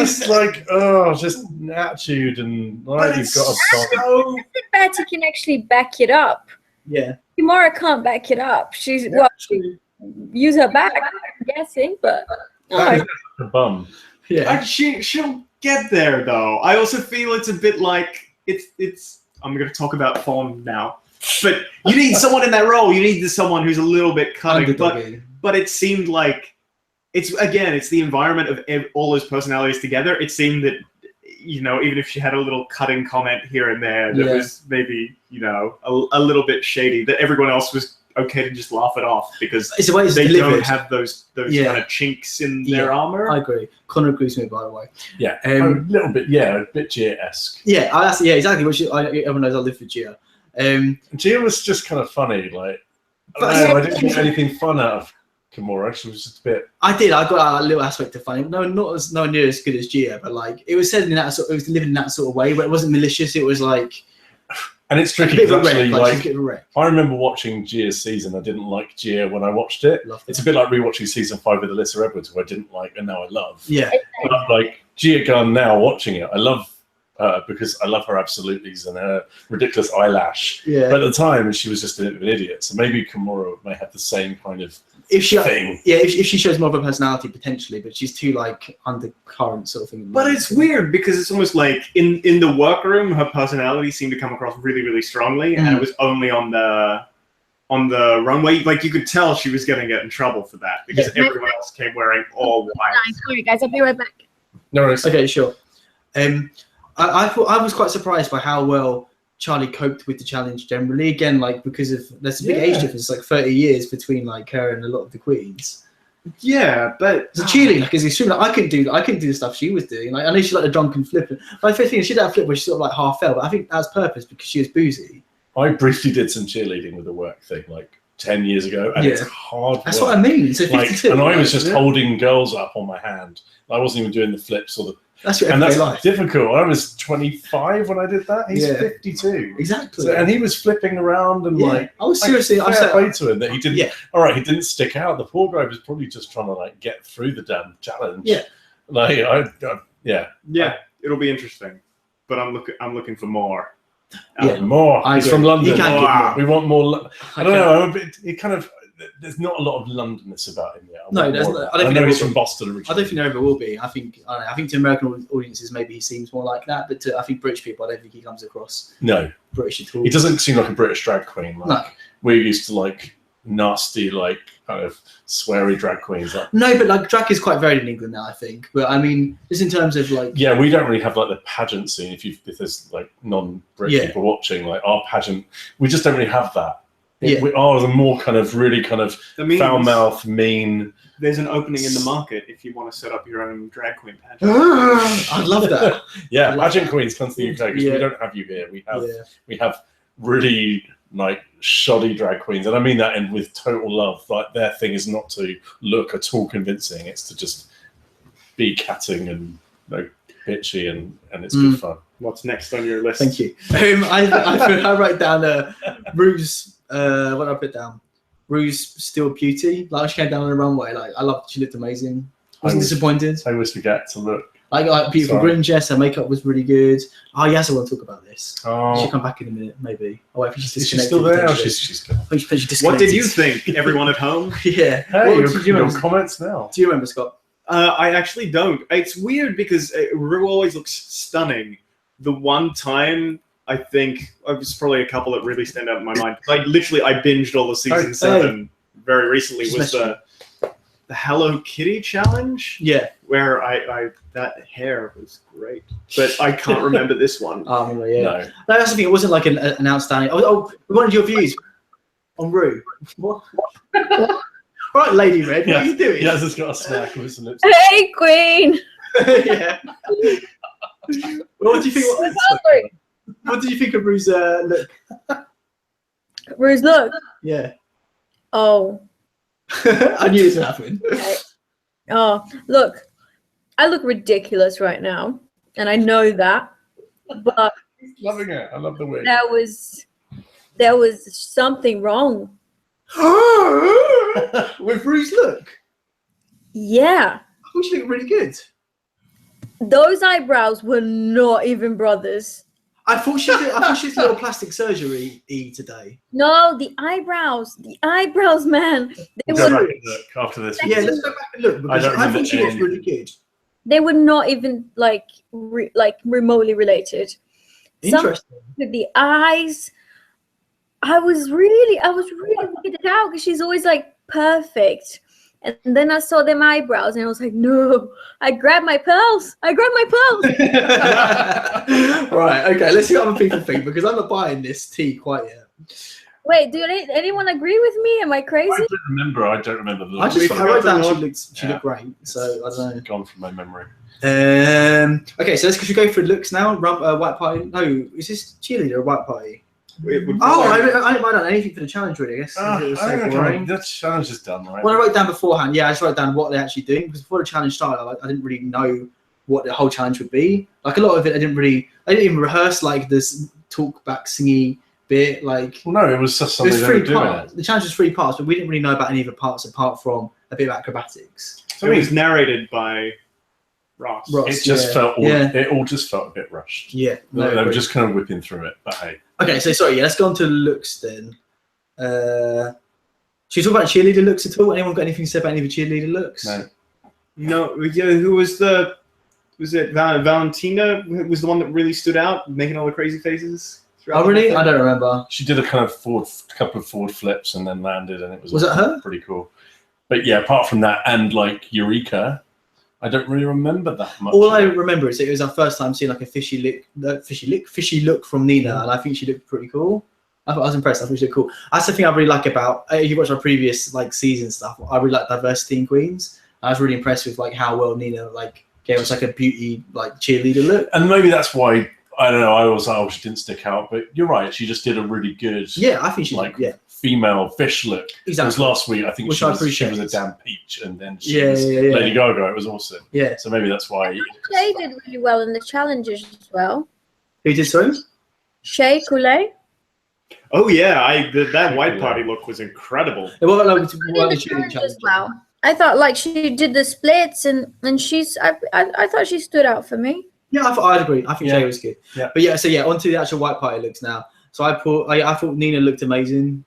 Just an attitude and you've got a song. Acid Betty can actually back it up. Yeah. Kimura can't back it up. She use her back, I'm guessing, but a bum. Yeah. She'll get there though. I also feel it's a bit like it's I'm gonna talk about form now. But you need someone in that role. You need someone who's a little bit cutting. But it seemed like it's the environment of all those personalities together. It seemed that even if she had a little cutting comment here and there that was maybe a little bit shady, that everyone else was okay to just laugh it off because it's the way it's they delivered. don't have those kind of chinks in their armor. I agree. Connor agrees with me, by the way. Yeah, a little bit. Yeah, a bit Gia-esque. Yeah, exactly. Everyone knows I live for Gia. Gia was just kind of funny. Like, I didn't get anything fun out of Kimura. She was just a bit. I did. I got a little aspect of funny. No, not near as good as Gia, but like it was said in that sort. It was delivered in that sort of way, where it wasn't malicious. It was like. And it's tricky because actually, I remember watching Gia's season. I didn't like Gia when I watched it. It's a bit like rewatching season 5 with Alyssa Edwards, who I didn't like and now I love. Yeah. But like Gia Gunn now watching it, I love her because I love her absoluties and her ridiculous eyelash. Yeah. But at the time, she was just a bit of an idiot. So maybe Kimura may have the same kind of thing. Yeah, if she shows more of a personality potentially, but she's too like undercurrent sort of thing. But it's weird because it's almost like in the workroom, her personality seemed to come across really, really strongly, and it was only on the runway. Like you could tell she was going to get in trouble for that because everyone else came wearing all white. Sorry, guys, I'll be right back. No worries. Okay, sure. I thought I was quite surprised by how well Charlie coped with the challenge generally. Again, like because of there's a big age difference, like 30 years between like her and a lot of the queens. Yeah, but the cheerleading like is extreme. Like, I couldn't do the stuff she was doing. Like I know she's like a drunken flipper. My favorite thing is she did that flip where she sort of like half fell, but I think that's purpose because she was boozy. I briefly did some cheerleading with the work thing like 10 years ago, and it's hard. That's what I mean. So 52, and I was just holding girls up on my hand. I wasn't even doing the flips or the. That's what that's life. difficult. I was 25 when I did that. He's 52. Exactly. So, and he was flipping around and like. I was seriously. I said to him that he didn't. Yeah. All right, he didn't stick out. The poor guy was probably just trying to like get through the damn challenge. Yeah. Like yeah, it'll be interesting, but I'm looking for more. More. He's from London. We want more. I don't know. It kind of. There's not a lot of Londonness about him yet. No, there's not. I don't know he's from Boston originally. I don't think there ever will be. I think to American audiences maybe he seems more like that, but to I think British people, I don't think he comes across British at all. He doesn't seem like a British drag queen. Like, no. We're used to like nasty, like kind of sweary drag queens. Like. No, but like drag is quite varied in England now, I think. But I mean, just in terms of like. Yeah, we don't really have like the pageant scene. If there's like non-British people watching, like our pageant, we just don't really have that. We are the more kind of really kind of foul mouth, mean. There's an opening in the market if you want to set up your own drag queen pageant. I'd love that. Pageant queens come to the UK because we don't have you here. We have really like shoddy drag queens, and I mean that with total love. Like their thing is not to look at all convincing; it's to just be catting and bitchy, and it's good fun. What's next on your list? Thank you. I wrote down Rue's. What did I put down? Rue's Still Beauty. Like she came down on the runway. Like I loved. She looked amazing. Wasn't disappointed. I always forget to look. Like beautiful green dress. Her makeup was really good. Oh yes, I want to talk about this. Oh. She'll come back in a minute, maybe. Oh wait, she's disconnected. She's still there. She's good. I think she's disconnected. What did you think, everyone at home? Yeah. Hey, your comments now. Do you remember, Scott? I actually don't. It's weird because Rue always looks stunning. The one time I think it was probably a couple that really stand out in my mind. Like literally, I binged all of season 7 very recently. Was the Hello Kitty challenge? Yeah, where I that hair was great, but I can't remember this one. Oh yeah, no, that's the thing. It wasn't like an outstanding. Oh, we wanted your views on Rue. What? Right, Lady Red, what are you doing? Yes, it's got a snack with some lips. Hey, Queen. Yeah. What do you think? What do you think of Rue's look? Rue's look? Yeah. Oh. I knew this would happen. Oh, look. I look ridiculous right now, and I know that. But loving it. I love the wig. There was something wrong. With Rue's look? Yeah. I thought she looked really good. Those eyebrows were not even brothers. I thought she did a little plastic surgery today. No, the eyebrows, man. They go back and look after this. Yeah, let's go back and look because I thought she looked really good. They were not even like remotely related. Interesting. With the eyes, I was really weirded out because she's always like perfect. And then I saw them eyebrows and I was like, no, I grabbed my pearls. Right, okay, let's see what other people think because I'm not buying this tea quite yet. Wait, do anyone agree with me? Am I crazy? I don't remember the look. I wrote down she looked great, so I don't know. Gone from my memory. Okay, so should we go for looks now? White party? No, is this cheerleader or white party? I didn't write down anything for the challenge, really. I guess it was so boring. The challenge is done, right? Well, I wrote down beforehand. Yeah, I just wrote down what they're actually doing because before the challenge started, I didn't really know what the whole challenge would be. Like a lot of it, I didn't even rehearse like this talk back singy bit. Like, well, no, it was just something they were doing. The challenge was 3 parts, but we didn't really know about any of the parts apart from a bit of acrobatics. So it was narrated by Ross. It just felt it all just felt a bit rushed. Yeah, they were just kind of whipping through it. But hey. Okay, so sorry. Yeah, let's go on to looks then. Should we talk about cheerleader looks at all? Anyone got anything to say about any of the cheerleader looks? No. Yeah, who was the? Was it Valentina? Who was the one that really stood out, making all the crazy faces? Oh, really? I don't remember. She did a kind of couple of forward flips and then landed, and it was it her? Pretty cool. But yeah, apart from that, and like Eureka, I don't really remember that much. All I remember is it was our first time seeing like a fishy look from Nina, and I think she looked pretty cool. I was impressed. I think she looked cool. That's the thing I really like about. If you watch our previous like season stuff, I really like diversity in queens. I was really impressed with like how well Nina like gave us like a beauty like cheerleader look. And maybe that's why I don't know. I was like, she didn't stick out, but you're right. She just did a really good. Yeah, I think she like female fish look. Exactly. It was last week. I think she was a damn peach, and then she was yeah. Lady Gaga. It was awesome. Yeah. So maybe that's why. Shay did really well in the challenges as well. Who did so? Shay Coulee. Oh yeah, that white party look was incredible. As well. I thought like she did the splits and she's. I thought she stood out for me. Yeah, I'd agree. I think Shay was good. Yeah. But yeah, so yeah, onto the actual white party looks now. So I thought Nina looked amazing.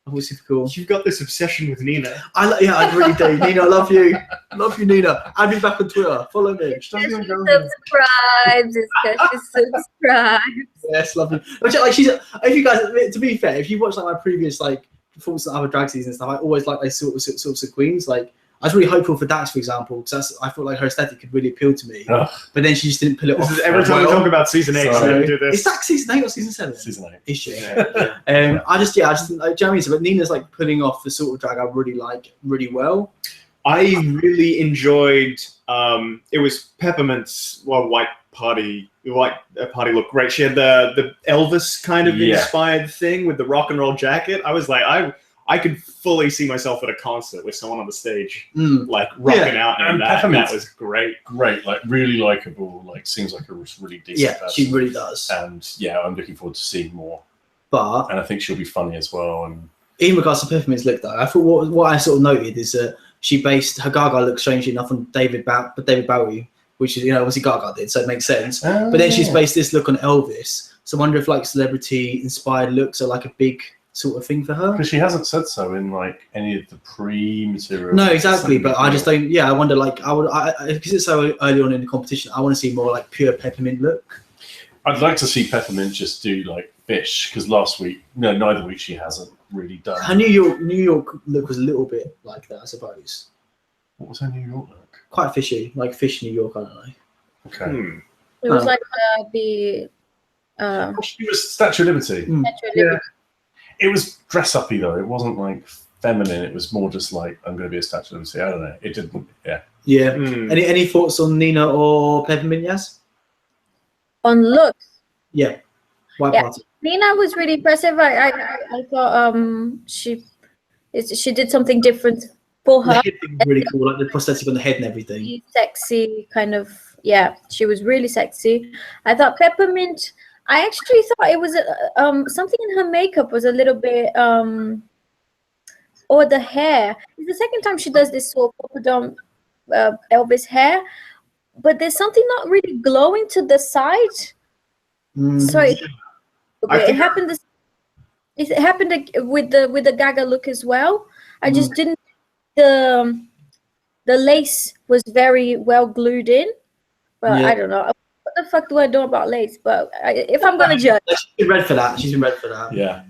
It was super cool. You've got this obsession with Nina. I really do. Nina, I love you. Love you, Nina. Add me back on Twitter. Follow me. Subscribes. Yes, love you. Like if you guys, to be fair, if you watch like my previous like performances of other drag seasons and stuff, I always like those sorts of queens. Like I was really hopeful for Dax, for example, because I felt like her aesthetic could really appeal to me. But then she just didn't pull it off. Every time we talk about season 8, so do this. Is Dax season 8 or season 7? Season 8. Is she? I just like Jeremy said, but Nina's like pulling off the sort of drag I really like really well. I really enjoyed. It was Peppermint's white party look great. She had the Elvis kind of inspired thing with the rock and roll jacket. I was like, I could fully see myself at a concert with someone on the stage, like rocking out, and that was great. Great, like really likable. Like seems like a really decent person. She really does. And yeah, I'm looking forward to seeing more. And I think she'll be funny as well. And in regards to Peppermint's look, though, I thought what I sort of noted is that she based her Gaga look strangely enough on David Bowie, which is obviously Gaga did, so it makes sense. But then she's based this look on Elvis. So I wonder if like celebrity inspired looks are like a big sort of thing for her, because she hasn't said so in like any of the pre-material. No, exactly. But I just don't. Yeah, I wonder. Like, because it's so early on in the competition, I want to see more like pure Peppermint look. I'd like to see Peppermint just do like fish, because neither week she hasn't really done. Her New York look was a little bit like that, I suppose. What was her New York look? Quite fishy, like fish New York. I don't know. Okay. It was like the. She was Statue of Liberty. Statue of Liberty. It was dress uppy though. It wasn't like feminine. It was more just like, I'm going to be a Statue of Liberty. I don't know. It didn't. Yeah. Yeah. Any thoughts on Nina or Peppermint? Yes. On looks. Yeah. White party. Nina was really impressive. I thought she did something different for her. The head thing was really cool, like the prosthetic on the head and everything. Sexy kind of. Yeah, she was really sexy. I thought Peppermint. I actually thought it was something in her makeup was a little bit or the hair. It's the second time she does this sort of polka dot Elvis hair, but there's something not really glowing to the side. So it happened. It happened with the Gaga look as well. I just didn't. The lace was very well glued in, but I don't know. What the fuck do I know about lace? But if I'm gonna judge, she's been read for that. Yeah.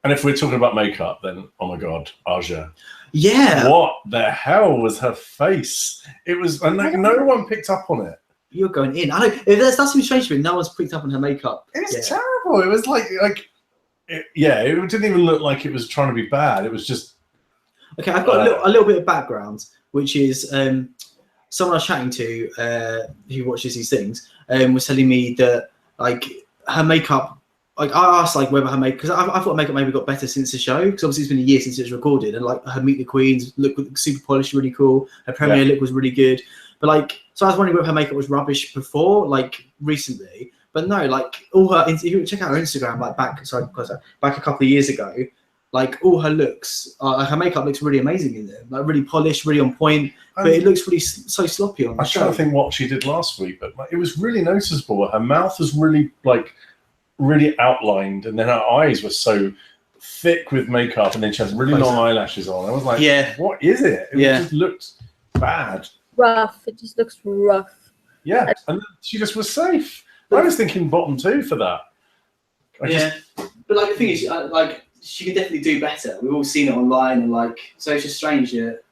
And if we're talking about makeup, then oh my god, Aja. Yeah. What the hell was her face? It was, and no one picked up on it. You're going in. I know that's something strange to me. No one's picked up on her makeup. It was terrible. It was like it didn't even look like it was trying to be bad. It was just. Okay, I've got a little bit of background, which is someone I was chatting to who watches these things was telling me that like her makeup. Like I asked like whether her makeup, because I thought makeup maybe got better since the show, because obviously it's been a year since it was recorded, and like her Meet the Queens look super polished, really cool. Her premiere look was really good, but like so I was wondering whether her makeup was rubbish before, like recently. But no, like all her, if you check out her Instagram, like back a couple of years ago, like all her looks, like her makeup looks really amazing in there, like really polished, really on point. But it looks really so sloppy on the show. I don't think what she did last week, but it was really noticeable. Her mouth was really like really outlined, and then her eyes were so thick with makeup, and then she has really long eyelashes on. I was like, what is it? It just looked bad. Rough. It just looks rough. Yeah, and she just was safe. I was thinking bottom 2 for that. But like the thing is, like she can definitely do better. We've all seen it online, and like so it's just strange that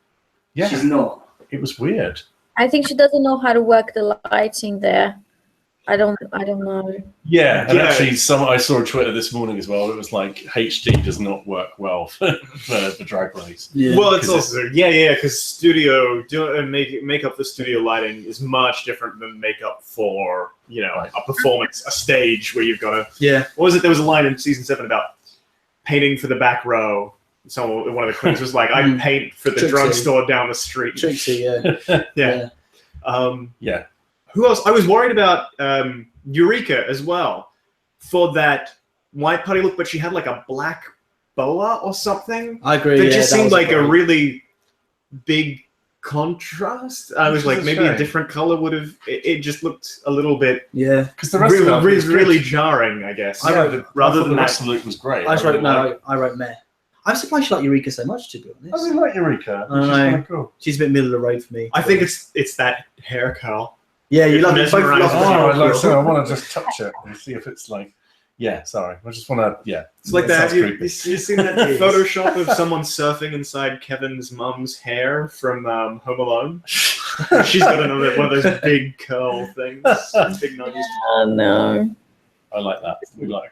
she's not. It was weird. I think she doesn't know how to work the lighting there. I don't know. Yeah, and actually, I saw on Twitter this morning as well. It was like HD does not work well for Drag Race. Yeah. Well, it's also because makeup for studio lighting is much different than makeup for a performance, a stage where you've got to. What was it? There was a line in season 7 about painting for the back row. One of the queens was like, "I paint for the drugstore down the street." Trixie, yeah. Who else? I was worried about Eureka as well for that white putty look, but she had like a black boa or something. I agree. That just seemed like a really big contrast. I was like, maybe a different color would have. It just looked a little bit. Yeah, because the rest of it was really jarring, I guess. Rather than the rest of the look was great. I wrote meh. I'm surprised you like Eureka so much, to be honest. I really like Eureka. I know. Cool. She's a bit middle of the road for me. I think it's that hair curl. Yeah, you love it. I want to just touch it and see if it's like. Yeah, sorry. I just want to. It's like that. Have you seen that Photoshop of someone surfing inside Kevin's mum's hair from Home Alone? She's got one of those big curl things. Big nuggies. Oh no. I like that. We like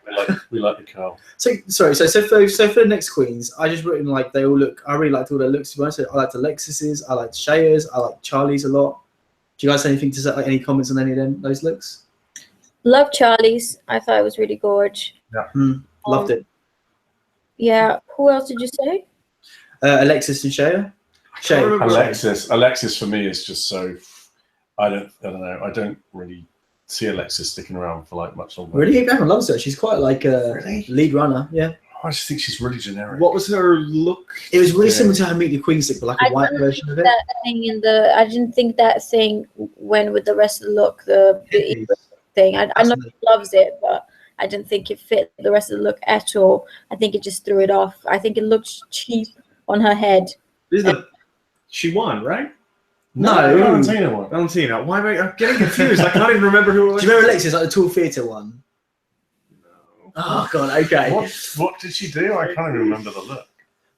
the curl. So for the next queens, I just written like they all look. I really liked all their looks. To be honest, I liked Alexis's. I liked Shaya's. I liked Charlie's a lot. Do you guys have anything to say? Like any comments on any of those looks? Love Charlie's. I thought it was really gorgeous. Yeah, loved it. Yeah. Who else did you say? Alexis and Shaya. Alexis for me is just so. I don't know. I don't really see Alexis sticking around for like much longer. Really, everyone loves her. She's quite like a lead runner. Yeah. I just think she's really generic. What was her look? It was really similar to her Meet the Queens look, but like a white version of it. I didn't think that thing went with the rest of the look. The thing. I know she loves it, but I didn't think it fit the rest of the look at all. I think it just threw it off. I think it looked cheap on her head. She won, right? No, Valentina won. Valentina. Why am I getting confused? I can't even remember who it was. Do you remember Alexis, like the Tall Theatre one? No. Oh god, okay. What did she do? I can't even remember the look.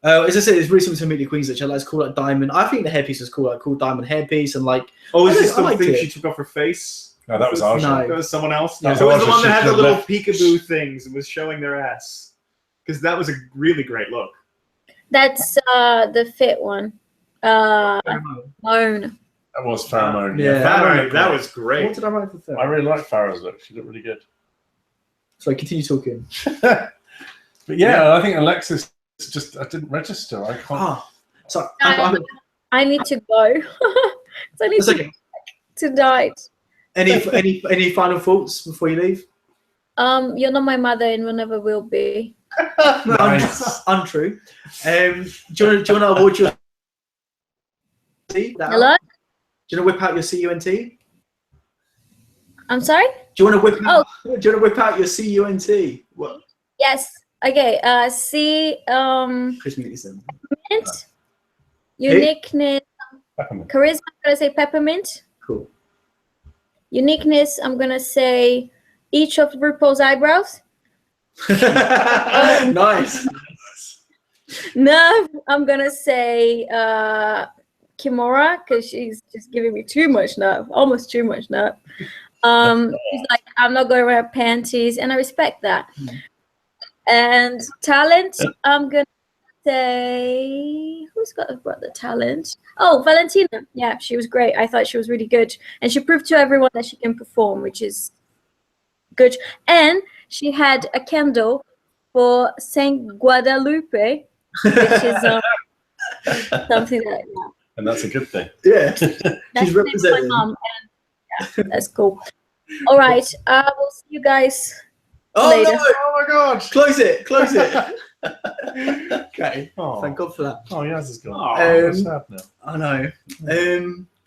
As I said, it's really similar to Meet the Queens, which I like to call like diamond. I think the hairpiece was cool, like cool diamond hairpiece, and like. Oh, is this the thing she took off her face? No, that was Aja. No, that was someone else. No, it was the one that had the little peekaboo things and was showing their ass. Because that was a really great look. That's the fit one. Moan. That was Pheromone. Yeah, that was great. What did I write for Pheromone? I really like Farah's look. She looked really good. So continue talking. But yeah, I think Alexis just I didn't register. I can't. So I need to go. So I need to diet. Any final thoughts before you leave? You're not my mother and will never will be. Nice. Untrue. Do you want to award your Hello? Do you want to whip out your CUNT? I'm sorry? Do you want to whip out? Do you want to whip out your CUNT? What? Yes. Okay. Peppermint. Uniqueness. Peppermint. Charisma. I'm gonna say peppermint. Cool. Uniqueness. I'm gonna say each of RuPaul's eyebrows. Nice. Nerve. I'm gonna say Kimura because she's just giving me too much nerve, almost too much nerve. She's like, I'm not going to wear panties, and I respect that. And talent, I'm gonna say, who's brought the talent? Oh, Valentina. Yeah, she was great. I thought she was really good, and she proved to everyone that she can perform, which is good. And she had a candle for Saint Guadalupe, which is something that. Yeah. And that's a good thing. Yeah, That's she's representing. my mom, and yeah, that's cool. All right, we'll see you guys later. No! Oh my God! Close it. Okay. Oh. Thank God for that. Oh, Yaz is gone. Oh, I'm sad now. I know.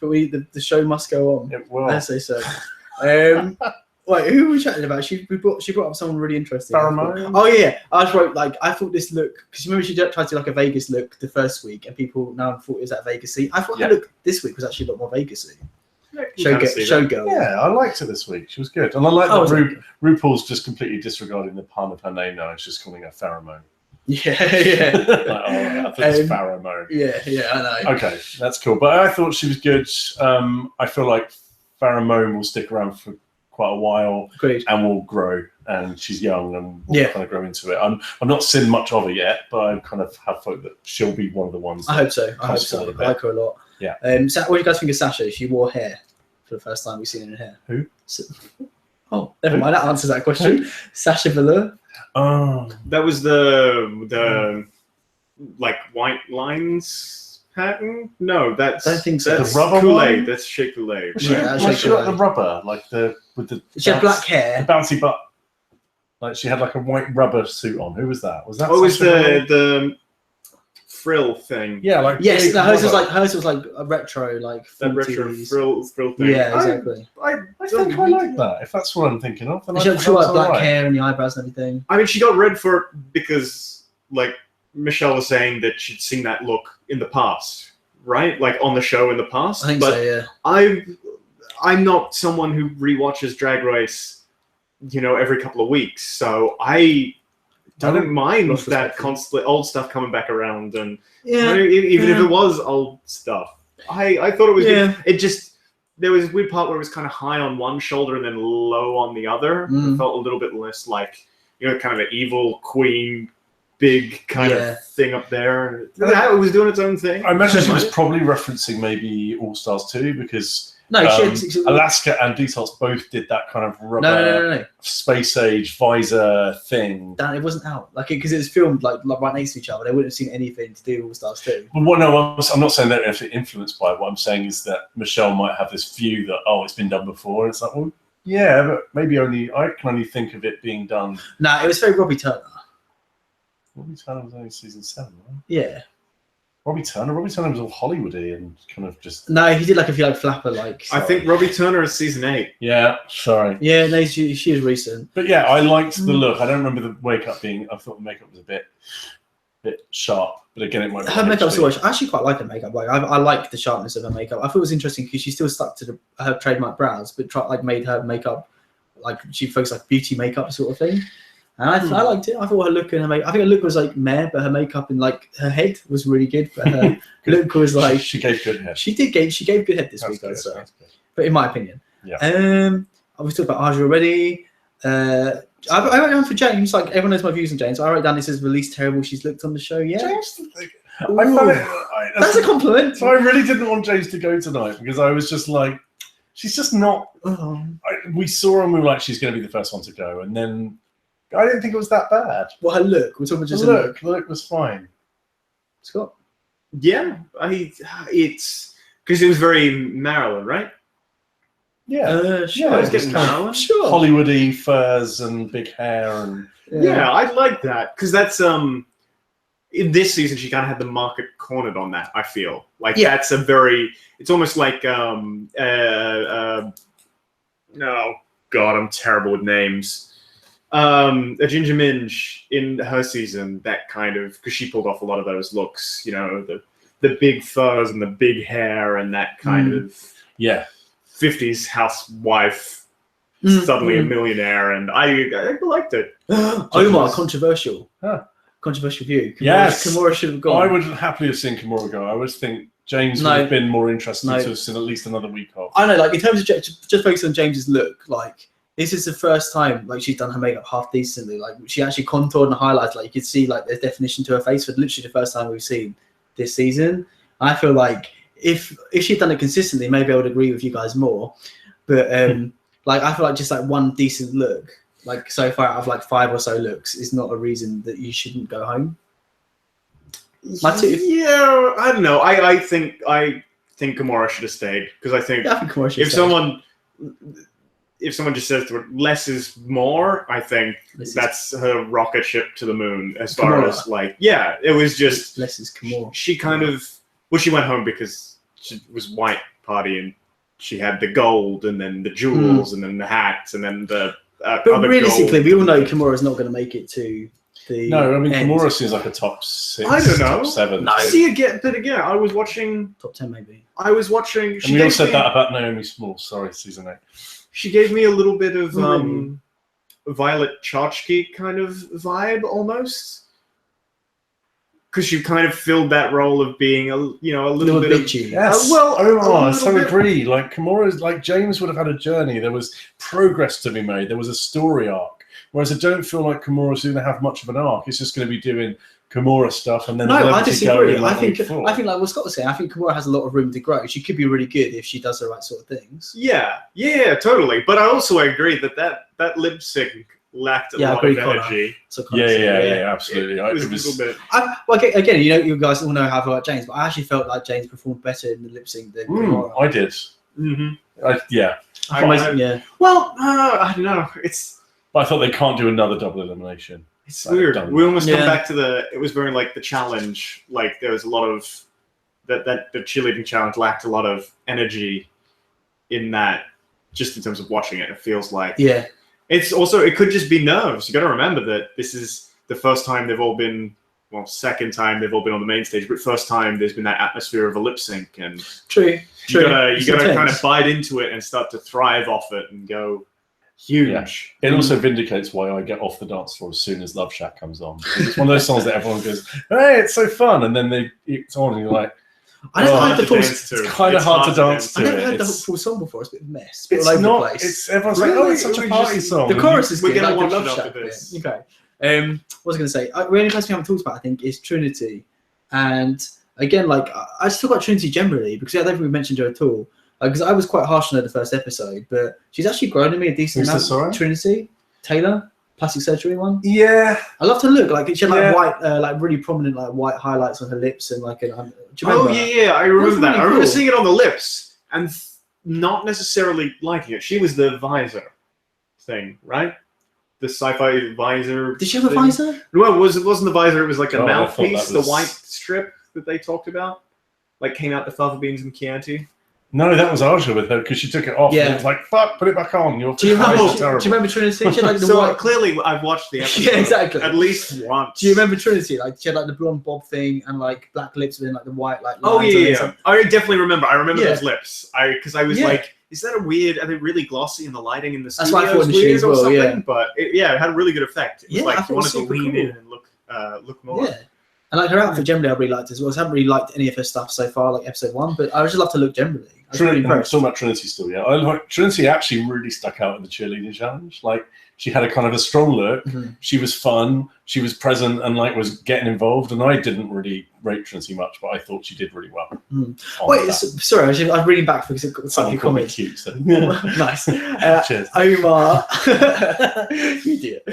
But the show must go on. It will. I say so. Wait, who were we chatting about? She brought up someone really interesting. Pheromone? Oh yeah, I just wrote I thought this look, because remember she tried to do like a Vegas look the first week, and people now thought it was that Vegas-y. I thought her look this week was actually a lot more Vegas-y. Showgirl. Yeah, I liked her this week. She was good, and I like that RuPaul's just completely disregarding the pun of her name now. It's just calling her Pheromone. Yeah. I thought it was Pheromone. Yeah, I know. Okay, that's cool. But I thought she was good. I feel like Pheromone will stick around for quite a while. Agreed. And will grow. And she's young and will kind of grow into it. I'm not seen much of her yet, but I kind of have hope that she'll be one of the ones. I hope so. I like her a lot. Yeah. What do you guys think of Sasha? She wore hair for the first time we've seen her in hair. Who? Oh, never mind. That answers that question. Sasha Velour. Oh, that was the like white lines pattern. No, that's I don't think so. That's The rubber Kool-Aid. one? That's shea Kool-Aid. Yeah, she got the rubber, like with the. She had black hair. The bouncy butt. Like she had like a white rubber suit on. Who was that? Was that? Oh, it was Sasha Velour? the frill thing. Yeah, like yes. No, hers rubber. was like a retro, like That 40s. retro frill thing. Yeah, exactly. I think I like that. If that's what I'm thinking of, then She I had think like that's black alright. hair and the eyebrows and everything. I mean, she got red for it because, like, Michelle was saying that she'd seen that look in the past, right? Like on the show in the past. I think but so. Yeah. I'm not someone who rewatches Drag Race, every couple of weeks. So I don't mind that constantly old stuff coming back around, and even if it was old stuff, I thought it was good. It just there was a weird part where it was kind of high on one shoulder and then low on the other. It felt a little bit less like kind of an evil queen, big kind of thing up there. It was doing its own thing. I imagine she was probably referencing maybe All Stars 2 because Alaska and Detox both did that kind of rubber space age visor thing. Dan, it wasn't out because it was filmed like right next to each other. They wouldn't have seen anything to do with All Stars 2. Well, no, I'm not saying they're influenced by it. What I'm saying is that Michelle might have this view that it's been done before. And it's like, well, yeah, but maybe I can only think of it being done. No, it was very Robbie Turner. Robbie Turner was only season 7, right? Yeah. Robbie Turner was all Hollywoody and kind of just. No, he did if you like flapper I think Robbie Turner is season 8. Yeah, sorry. Yeah, no, she is recent. But yeah, I liked the look. I don't remember the makeup being. I thought the makeup was a bit sharp, but again, it might be. Her makeup's so much. I actually quite like her makeup. I like the sharpness of her makeup. I thought it was interesting because she still stuck to her trademark brows, but made her makeup she focused beauty makeup sort of thing. And I liked it. I thought her look and her makeup. I think her look was meh, but her makeup and her head was really good. But her look was she gave good head. She gave good head this week, I'd say. But in my opinion, I was talking about Aja already. I wrote down for James. Everyone knows my views on James. I wrote down this is the least terrible she's looked on the show. Yeah, James. I found that's a compliment. So I really didn't want James to go tonight because I was just like, she's just not. We saw her and we were like, she's going to be the first one to go, and then. I didn't think it was that bad. Well, her look. We're talking about just the look. The look was fine. Scott? Yeah, it's because it was very Marilyn, right? Yeah, sure. I was getting Marilyn. Sure. Hollywoody furs and big hair and. Yeah, I like that because that's in this season she kind of had the market cornered on that. I feel that's a very. It's almost like no, God, I'm terrible with names. A Ginger Minge in her season, that kind of because she pulled off a lot of those looks, the big furs and the big hair and that kind of 50s housewife suddenly a millionaire, and I liked it. Omar, controversial. Controversial view. Kimura should have gone. I would happily have seen Kimura go. I would think James would have been more interested to have seen at least another week off. I know, in terms of just focus on James's look, this is the first time like she's done her makeup half decently. Like she actually contoured and highlighted. Like you could see like there's definition to her face for literally the first time we've seen this season. I feel like if she'd done it consistently, maybe I would agree with you guys more. But like I feel like just like one decent look, like so far out of like 5 or so looks, is not a reason that you shouldn't go home. Yeah, I don't know. I think Kimura should have stayed because I think if someone just says to her, less is more, I think that's her rocket ship to the moon. As far as like, yeah, it was just less is Kimura. She kind of she went home because she was white party and she had the gold and then the jewels and then the hats and then the. But realistically, we all know Kimura's not going to make it to. No, I mean Kimura seems like a top 6. I don't know. Top 7. No. See again, but again, I was watching top 10 maybe. I was watching. And we all said that about Naomi Smalls. Sorry, season 8. She gave me a little bit of Violet Chachki kind of vibe almost, because she kind of filled that role of being a little bit bitchy. Yes. I so agree. Like Kimura's, like James would have had a journey. There was progress to be made. There was a story arc. Whereas I don't feel like Kimura's going to have much of an arc. It's just going to be doing Kimura stuff and then. No, I disagree. I think like what Scott was saying. I think Kimura has a lot of room to grow. She could be really good if she does the right sort of things. Yeah, totally. But I also agree that lip sync lacked a lot of energy. Yeah, absolutely. It was a little bit. Well, again, you guys all know how I feel about James, but I actually felt like James performed better in the lip sync than Kimura. I did. Yeah. Well, I don't know. But I thought they can't do another double elimination. It's weird. We almost come back to it was very like the challenge. Like there was a lot of that the cheerleading challenge lacked a lot of energy in that, just in terms of watching it. It feels like it's also, it could just be nerves. You got to remember that this is the first time they've all been, well, second time they've all been on the main stage, but first time there's been that atmosphere of a lip sync. And true. You gotta kind of bite into it and start to thrive off it and go. Huge. Yeah. It also vindicates why I get off the dance floor as soon as Love Shack comes on. It's one of those songs that everyone goes, "Hey, it's so fun," and then it's on, and you're like, I never heard the full. It's kind of hard to dance to. I never heard the full song before. It's a bit of a mess. It's all over the place. It's everyone's like, "Oh, it's such a party song." The chorus is good. We're gonna watch Love it Shack after this. Okay. What was I going to say? The only person we haven't talked about, I think, is Trinity. And again, like I just talk about Trinity generally because I don't think we mentioned her at all. Because I was quite harsh on her the first episode, but she's actually grown on me a decent amount. Trinity Taylor, plastic surgery one. Yeah, I love her look. Like she had like white, like really prominent like white highlights on her lips and like. Do you remember? Oh yeah, I remember that. Really I remember seeing it on the lips and not necessarily liking it. She was the visor thing, right? The sci-fi visor. Did she have a visor? No, it wasn't the visor. It was like a mouthpiece, the white strip that they talked about, like came out the Fava Beans and Chianti. No, that was Aja with her because she took it off. Yeah. And it was like, fuck, put it back on. Do you remember Trinity? She had like the white... Clearly, I've watched the episode. Yeah, exactly. At least once. Do you remember Trinity? Like she had like the blonde bob thing and like black lips with like the white like. Oh yeah. I definitely remember. I remember those lips. Because I was like, is that a weird? Are they really glossy in the lighting in the studio? That's why I thought the as well. Yeah. But it had a really good effect. It was like you wanted to lean in and look more. Yeah. And like her outfit generally, I really liked as well. I haven't really liked any of her stuff so far, like episode 1, but I would just love to look generally. Really talking about Trinity still, yeah. Trinity actually really stuck out in the cheerleading challenge. Like she had a kind of a strong look. Mm-hmm. She was fun. She was present and like was getting involved. And I didn't really rate Trinity much, but I thought she did really well. Mm. Wait, sorry, I'm reading back because it got a few comments. Cute, so. Nice. Cheers. Omar, you idiot.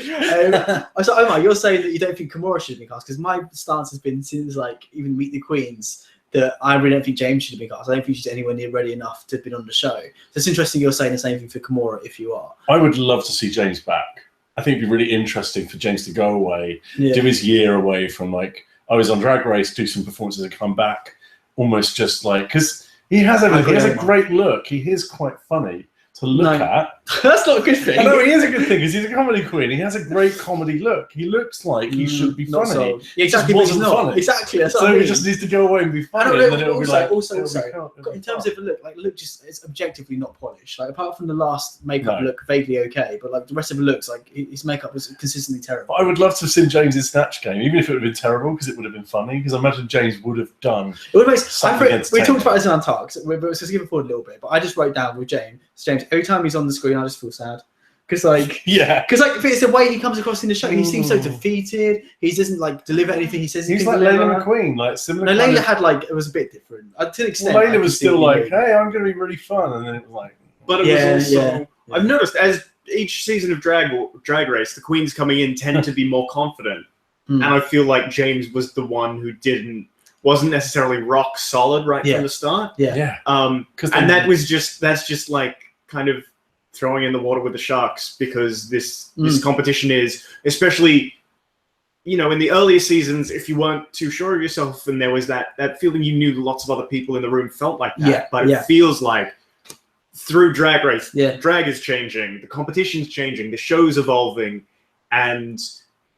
So Omar, you're saying that you don't think Kimura should be cast because my stance has been since like even Meet the Queens. That I really don't think James should have been cast. I don't think she's anywhere near ready enough to have been on the show. So it's interesting you're saying the same thing for Kimura if you are. I would love to see James back. I think it'd be really interesting for James to go away, do his year away from like, I was on Drag Race, do some performances and come back almost just like, because he has everything. He has a great look. He is quite funny to look at. That's not a good thing. I know, he is a good thing because he's a comedy queen. He has a great comedy look. He looks like he should be funny. So. Yeah, exactly, but he's not. Funny. Exactly. That's so he just needs to go away and be funny. And then it'll be like, also, in terms of the look, like look just it's objectively not polished. Like apart from the last makeup look vaguely okay, but like the rest of the looks, like his makeup was consistently terrible. But I would love to have seen James in Snatch Game, even if it would have been terrible, because it would have been funny. Because I imagine James would have done. We talked about this in our talks, but let's skip forward a little bit. But I just wrote down with James. Every time he's on the screen, I just feel sad. Because like it's the way he comes across in the show. He seems so defeated. He doesn't like deliver anything he says. He's like Layla McQueen, like similar. No, Layla had like it was a bit different to an extent. Layla was still like, "Hey, I'm going to be really fun," and then it was like, but it was also. I've noticed as each season of Drag Race, the queens coming in tend to be more confident, and I feel like James was the one who wasn't necessarily rock solid right from the start. And that's just like kind of throwing in the water with the sharks, because this competition is, especially, you know, in the earlier seasons, if you weren't too sure of yourself and there was that feeling you knew lots of other people in the room felt like that, but it feels like through Drag Race, drag is changing, the competition's changing, the show's evolving, and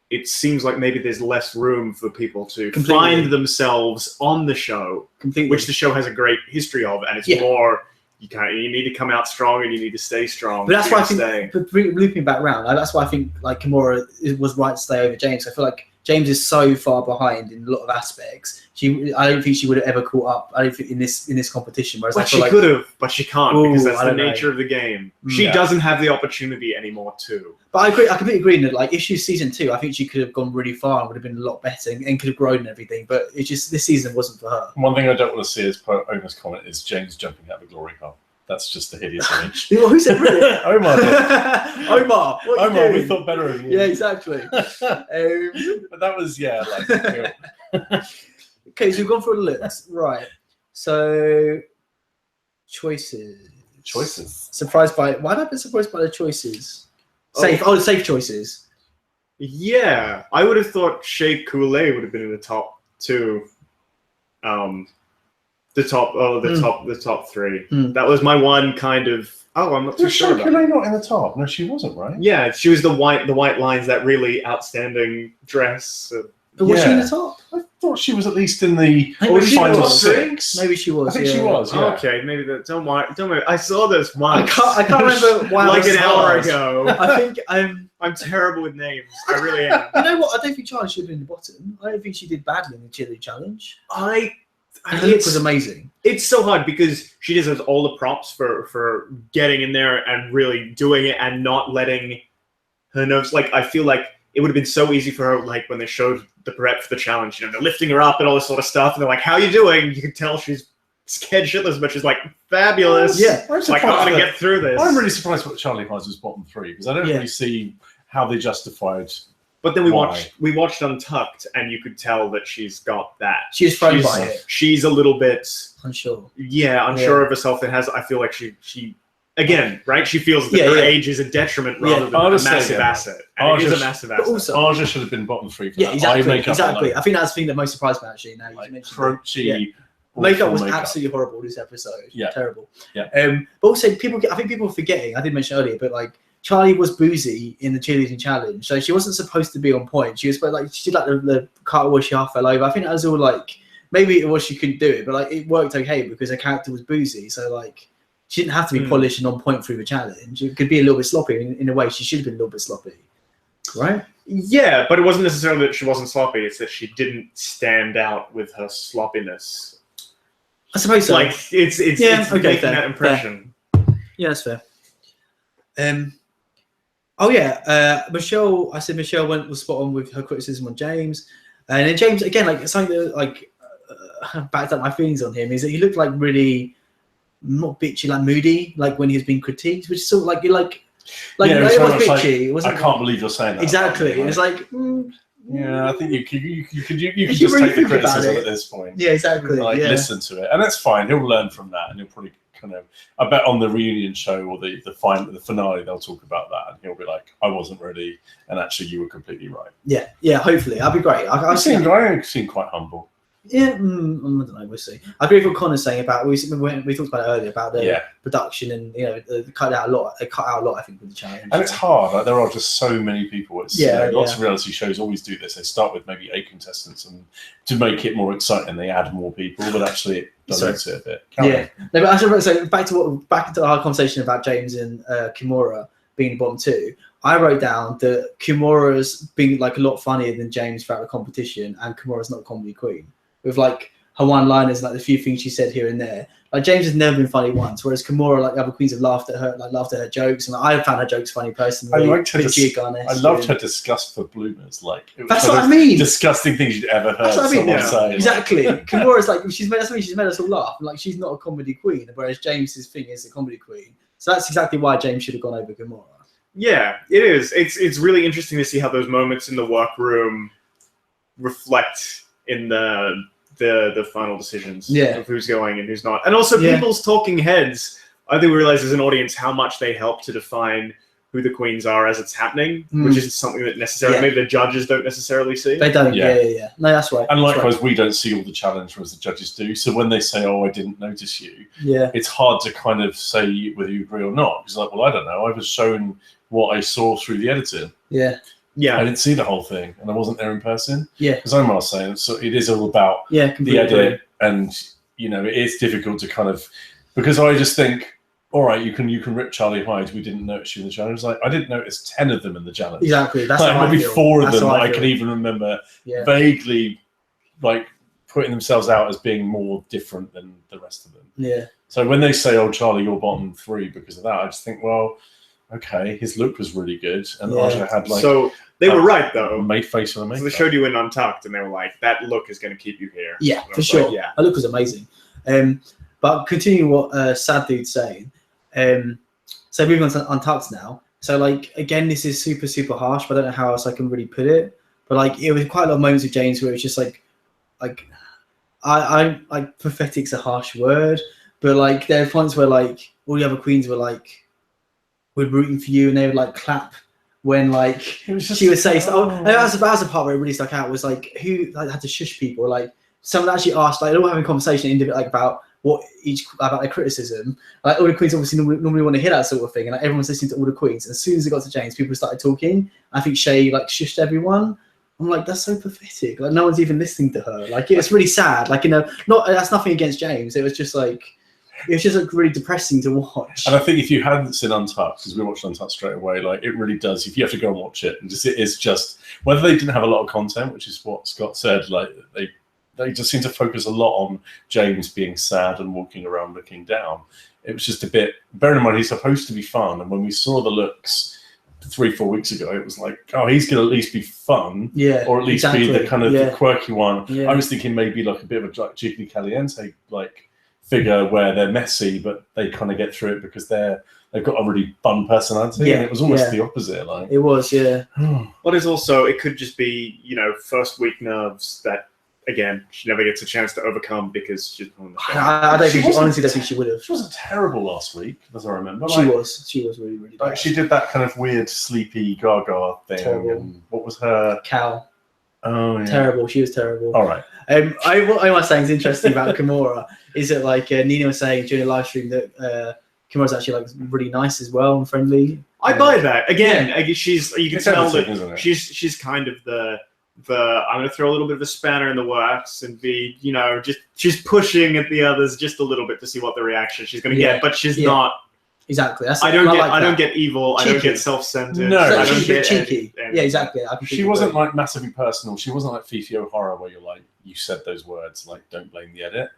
it seems like maybe there's less room for people to find themselves on the show, which the show has a great history of, and it's more... You need to come out strong and you need to stay strong. But that's why I think, looping back round, that's why I think like Kimura was right to stay over James. I feel like James is so far behind in a lot of aspects. I don't think she would have ever caught up. I don't think in this competition. Whereas she could have, but she can't, because that's the nature of the game. She doesn't have the opportunity anymore too. But I agree. I completely agree that like if she's season 2, I think she could have gone really far and would have been a lot better and could have grown and everything. But it's just this season wasn't for her. One thing I don't want to see as per Omar's comment is James jumping out of a glory hole. That's just a hideous image. Who said really? Omar. Omar. Omar, we thought better of you. Yeah, exactly. But that was Okay, so we've gone through the list. Right. So choices. Surprised by why have I been surprised by the choices? Safe choices. Yeah. I would have thought Shea Coulee would have been in the top 2. The top 3. That was my one kind of. Oh, I'm not too sure. Was Shea Coulee not in the top? No, she wasn't, right? Yeah, she was the white lines, that really outstanding dress. But was she in the top? I thought she was at least in the final top 6. Maybe she was. I think she was. Yeah. Okay, maybe that. Don't worry. I saw this once. I can't remember why. Like an hour ago. I think I'm terrible with names. I really am. You know what? I don't think Charlie should have been in the bottom. I don't think she did badly in the cheerleading challenge. Her look was amazing. It's so hard because she deserves all the props for getting in there and really doing it and not letting her nerves. Like, I feel like it would have been so easy for her, like when they showed the prep for the challenge, you know, they're lifting her up and all this sort of stuff, and they're like, "How are you doing?" You can tell she's scared shitless, but she's like, "Fabulous." Yeah, like, I'm gonna get through this. I'm really surprised what Charlie has was bottom 3, because I don't really see how they justified. But then we watched Untucked, and you could tell that she's got that. She's thrown by it. She's a little bit unsure. Yeah, unsure of herself. I feel like she again, right? She feels that her age is a detriment rather than a massive asset. And it is a massive asset. Also, Aja should have been bottom 3 for that. Exactly. I think that's the thing that most surprised me, actually. Now you mentioned crunchy. Makeup was absolutely horrible this episode. Yeah. Terrible. Yeah. But also, I think people are forgetting, I did mention earlier, but like, Charlie was boozy in the cheerleading challenge, so she wasn't supposed to be on point. She was like, she did like the cartwheel where she half fell over. I think that was all like, maybe it was she couldn't do it, but like it worked okay because her character was boozy. So like, she didn't have to be polished and on point through the challenge. It could be a little bit sloppy in a way. She should have been a little bit sloppy, right? Yeah, but it wasn't necessarily that she wasn't sloppy. It's that she didn't stand out with her sloppiness. I suppose so. Like it's making that impression. Fair. Yeah, that's fair. Michelle. I said Michelle was spot on with her criticism on James, and then James again, like something that like backed up my feelings on him is that he looked like really not bitchy, like moody, like when he was being critiqued, which is sort of like it was bitchy. Like, I can't believe you're saying that. Exactly. It's like. Yeah, I think you could just really take the criticism at this point. Yeah, exactly. Like listen to it, and that's fine. He'll learn from that, and he'll probably kind of. I bet on the reunion show or the finale, they'll talk about that, and he'll be like, "I wasn't ready, and actually, you were completely right." Yeah. Hopefully, that'd be great. I seem quite humble. Yeah, I don't know. We'll see. I agree with what Connor's saying about we talked about it earlier about the production and they cut out a lot. They cut out a lot, I think, with the challenge. And it's hard. Like there are just so many people. Lots of reality shows always do this. They start with maybe 8 contestants, and to make it more exciting, they add more people. But actually, it dilutes it a bit. No, but I should say back to our conversation about James and Kimura being the bottom 2. I wrote down that Kimura's being like a lot funnier than James throughout the competition, and Kimura's not a comedy queen. With like her one-liners, like the few things she said here and there. Like James has never been funny once, whereas Kimura, like the other queens, have laughed at her jokes, and I found her jokes funny personally. I liked her. I loved her disgust for bloomers. Like that's what I mean. Disgusting things you'd ever heard someone say. Exactly. Kimura's like she's made us all laugh. Like she's not a comedy queen, whereas James's thing is a comedy queen. So that's exactly why James should have gone over Kimura. Yeah, it is. It's really interesting to see how those moments in the workroom reflect in the final decisions of who's going and who's not. And also people's talking heads, I think we realize as an audience how much they help to define who the queens are as it's happening, which is something that necessarily maybe the judges don't necessarily see. They don't, yeah. No, that's right. And likewise, we don't see all the challenge whereas the judges do. So when they say, oh, I didn't notice you, it's hard to kind of say whether you agree or not. Because like, well, I don't know. I was shown what I saw through the editing. Yeah, I didn't see the whole thing, and I wasn't there in person. Yeah, because I'm not saying so. It is all about the edit, and you know, it is difficult to kind of because I just think, all right, you can rip Charlie Hyde. We didn't notice you in the challenge. Like I didn't notice 10 of them in the challenge. Exactly, that's like maybe 4 of them. I can even remember vaguely, like putting themselves out as being more different than the rest of them. Yeah. So when they say, "Oh, Charlie, you're bottom 3 because of that," I just think, well. Okay, his look was really good, and Aja had like. So they were right though. Made face on the makeup. So they showed you in Untucked, and they were like, "That look is going to keep you here." Yeah, for sure. Like, that look was amazing. But continuing what Sad Dude's saying, so moving on to Untucked now. So like again, this is super harsh, but I don't know how else I can really put it. But like it was quite a lot of moments with James where it was just like I like pathetic's a harsh word, but like there are points where like all the other queens were like. We're rooting for you, and they would like clap when like she would say stuff. Oh, that was the part where it really stuck out. Was like who like had to shush people. Like someone actually asked, like they're all having a conversation like about about their criticism. Like all the queens obviously normally want to hear that sort of thing, and like, everyone's listening to all the queens. And as soon as it got to James, people started talking. I think Shay like shushed everyone. I'm like, that's so pathetic. Like no one's even listening to her. Like it's really sad. Like that's nothing against James. It was just like. It was just like really depressing to watch. And I think if you hadn't seen Untucked, because we watched Untucked straight away, like it really does. If you have to go and watch it, and it is just whether they didn't have a lot of content, which is what Scott said, like they just seem to focus a lot on James being sad and walking around looking down. It was just a bit. Bearing in mind he's supposed to be fun, and when we saw the looks 3-4 weeks ago, it was like, oh, he's going to at least be fun, or at least be the kind of the quirky one. I was thinking maybe like a bit of a like Jiggly Caliente like. Figure where they're messy, but they kind of get through it because they've got a really fun personality. And it was almost the opposite. Like it was, But it's also it could just be first week nerves that again she never gets a chance to overcome because she's on the show. I don't think honestly don't think she would have. She wasn't terrible last week, as I remember. She was really bad. Like she did that kind of weird sleepy Gaga thing. Terrible. And what was her Cal? Oh, yeah. Terrible. She was terrible. All right. What I was saying is interesting about Kimura is that like Nina was saying during the live stream that Kimura's actually like really nice as well and friendly. I buy that again. You can tell that she's kind of the I'm going to throw a little bit of a spanner in the works and be just she's pushing at the others just a little bit to see what the reaction she's going to get, but she's not. Exactly. I don't get evil. Cheeky. I don't get self-centered. No, I don't get cheeky. Yeah, exactly. She wasn't like massively personal. She wasn't like Fifi O'Hara where you're like, you said those words, like don't blame the edit.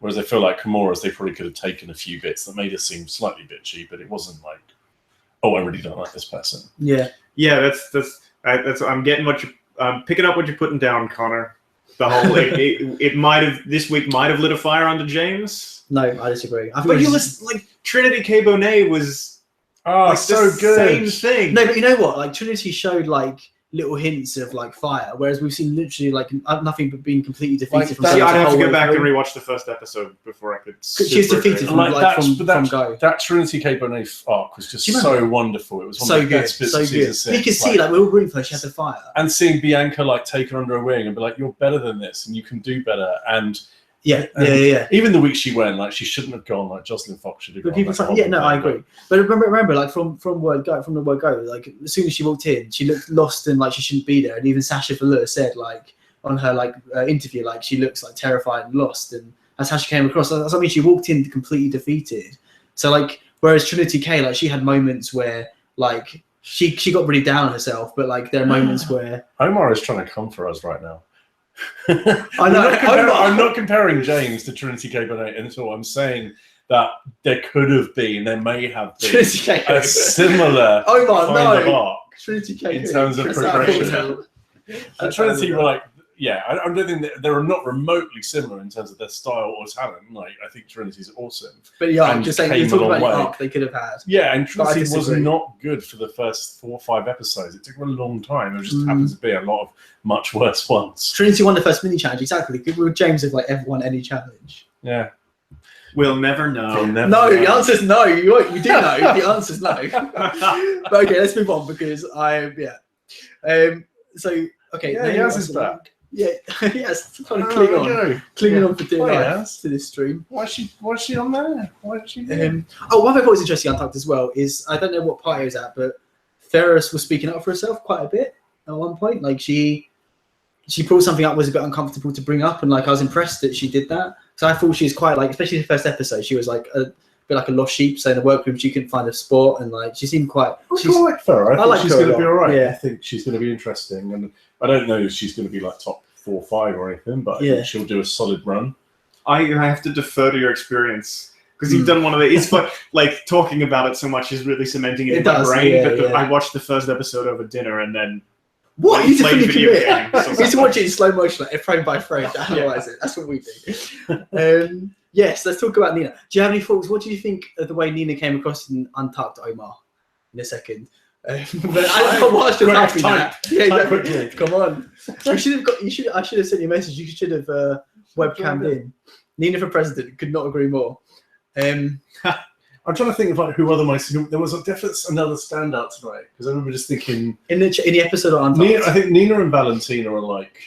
Whereas I feel like Kimura's, they probably could have taken a few bits that made her seem slightly bitchy, but it wasn't like, oh, I really don't like this person. Yeah. Yeah, that's I'm getting what you picking up what you're putting down, Connor. The whole it might have this week might have lit a fire under James. No, I disagree. But you listen, like Trinity K. Bonet was so good. Same thing. No, but you know what? Like Trinity showed like little hints of like fire, whereas we've seen literally like nothing but being completely defeated. I'd have to go back and rewatch the first episode before I could. She was defeated from go. That Trinity K. Bonet arc was just so wonderful. It was one of the best bits of season 6. You could see like we were rooting for her. She had the fire, and seeing Bianca like take her under her wing and be like, "You're better than this, and you can do better." And even the week she went, like she shouldn't have gone. Like Jocelyn Fox should have gone. I agree. But remember, like from the word go, like as soon as she walked in, she looked lost and like she shouldn't be there. And even Sasha Velour said like on her interview, like she looks like terrified and lost, and that's how she came across. That's I mean, she walked in completely defeated. So like, whereas Trinity K, like she had moments where like she got really down on herself, but like there are moments where Omar is trying to come for us right now. I know. I'm not comparing James to Trinity K. Bonet at all. I'm saying that there may have been a similar kind of arc Trinity K. in terms of progression. And Trinity were like, I don't think that they're not remotely similar in terms of their style or talent. Like, I think Trinity's awesome. But I'm just saying, you talk about the arc they could have had. Yeah, and Trinity was not good for the first 4 or 5 episodes. It took them a long time. It just happened to be a lot of much worse ones. Trinity won the first mini challenge, exactly. With James have ever won any challenge. Yeah. We'll never know. The answer's no. You do know. The answer's no. But okay, let's move on because Yaz is back. Yeah, yes. Clinging on for dear life to this stream. Why is she on there? Why is she there? One thing I thought was interesting Untucked as well is I don't know what party it was at, but Ferris was speaking up for herself quite a bit at one point. Like she brought something up was a bit uncomfortable to bring up, and like I was impressed that she did that. So I thought she was quite especially in the first episode, she was like a bit like a lost sheep. So in the workroom, she couldn't find a sport, and like she seemed quite. I like her. I think she's going to be all right. Yeah. I think she's going to be interesting, and I don't know if she's going to be like top 4 or 5 or anything, but I think she'll do a solid run. I have to defer to your experience because you've done one of the. It's like talking about it so much is really cementing it in my brain. I watched the first episode over dinner and then. What? You played video games. You used to watch it in slow motion, like frame by frame, to analyse it. That's what we do. Yes, let's talk about Nina. Do you have any thoughts? What do you think of the way Nina came across in Untucked, Omar? In a second. But I watched it after that. Yeah, come on. I should have sent you a message. You should have webcammed in. Nina for president. Could not agree more. I'm trying to think of like who other there was definitely another standout tonight because I remember just thinking in the episode of Untucked. I think Nina and Valentina are like.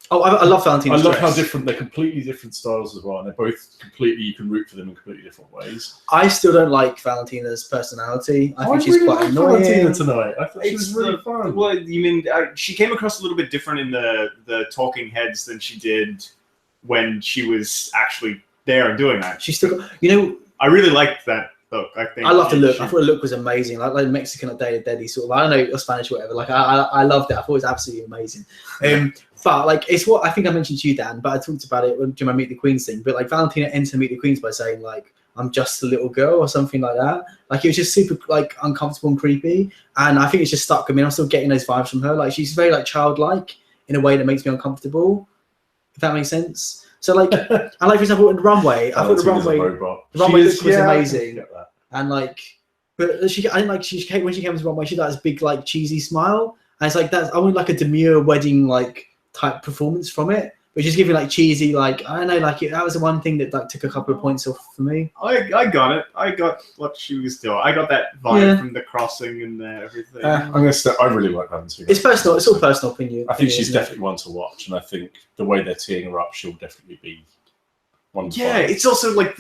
Oh, I love Valentina. I love how different they're completely different styles as well, and they're both completely. You can root for them in completely different ways. I still don't like Valentina's personality. I think she's really quite annoying. Valentina tonight. I thought she was really fun. Well, you mean she came across a little bit different in the Talking Heads than she did when she was actually there and doing that. She still, I really liked that look. I loved the look. I thought the look was amazing. Like Mexican or Daddy sort of. I don't know, or Spanish or whatever. Like I loved it. I thought it was absolutely amazing. But like it's what I think I mentioned to you, Dan. But I talked about it during my Meet the Queens thing. But like Valentina entered Meet the Queens by saying like I'm just a little girl or something like that. Like it was just super like uncomfortable and creepy. And I think it's just stuck. I mean, I'm still getting those vibes from her. Like she's very like childlike in a way that makes me uncomfortable. If that makes sense. So like, I like for example in Runway. I thought the runway look was amazing. And like, but I didn't like when she came to Runway. She had this big like cheesy smile. And it's like I want like a demure wedding like type performance from it. But just giving like cheesy like I don't know like that was the one thing that like took a couple of points off for me. I got it. I got what she was doing. I got that vibe from the crossing and everything. I really like Valentina. It's personal. It's all personal opinion. I think she's definitely one to watch, and I think the way they're teeing her up, she'll definitely be one to follow. It's also like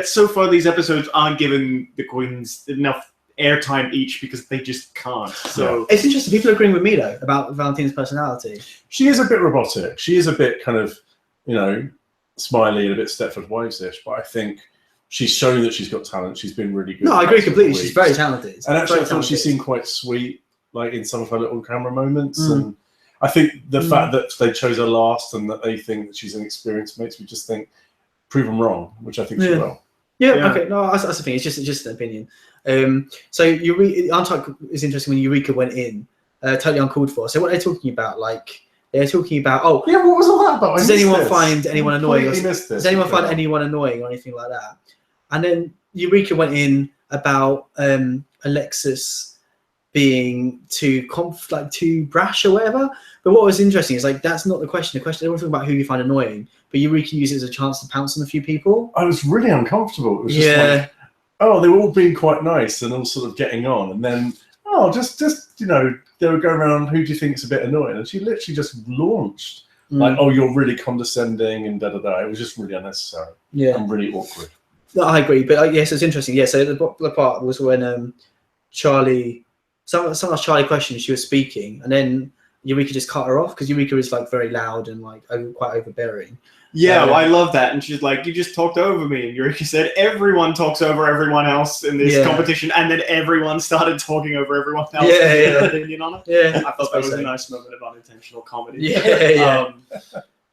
so far these episodes aren't giving the queens enough airtime each because they just can't. So it's interesting. People are agreeing with me though about Valentina's personality. She is a bit robotic. She is a bit kind of, smiley and a bit Stepford Wives-ish. But I think she's shown that she's got talent. She's been really good. No, I agree completely. She's very talented. And actually, I thought she seemed quite sweet, like in some of her little camera moments. And I think the fact that they chose her last and that they think that she's inexperienced makes me just think, prove them wrong, which I think she will. Yeah. Okay. No, that's the thing. It's just an opinion. So Untucked is interesting when Eureka went in, totally uncalled for. So what they're talking about, like they're talking about, what was all that about? Does anyone find anyone annoying? Does anyone find anyone annoying or anything like that? And then Eureka went in about Alexis being too brash or whatever. But what was interesting is like that's not the question. The question, everyone's talking about who you find annoying, but Eureka used it as a chance to pounce on a few people. I was really uncomfortable. It was just like, they were all being quite nice and all sort of getting on, and then they would go around. Who do you think is a bit annoying? And she literally just launched like, you're really condescending and da da da. It was just really unnecessary. Yeah, and really awkward. No, I agree, but yes, it's interesting. Yeah, so the part was when Charlie, someone asked Charlie questions. She was speaking, and then Eureka just cut her off because Eureka is like very loud and like quite overbearing. Yeah, I love that. And she's like, you just talked over me. And Eureka said, everyone talks over everyone else in this competition. And then everyone started talking over everyone else. Their opinion on it. Yeah. I thought that was a nice moment of unintentional comedy. Yeah.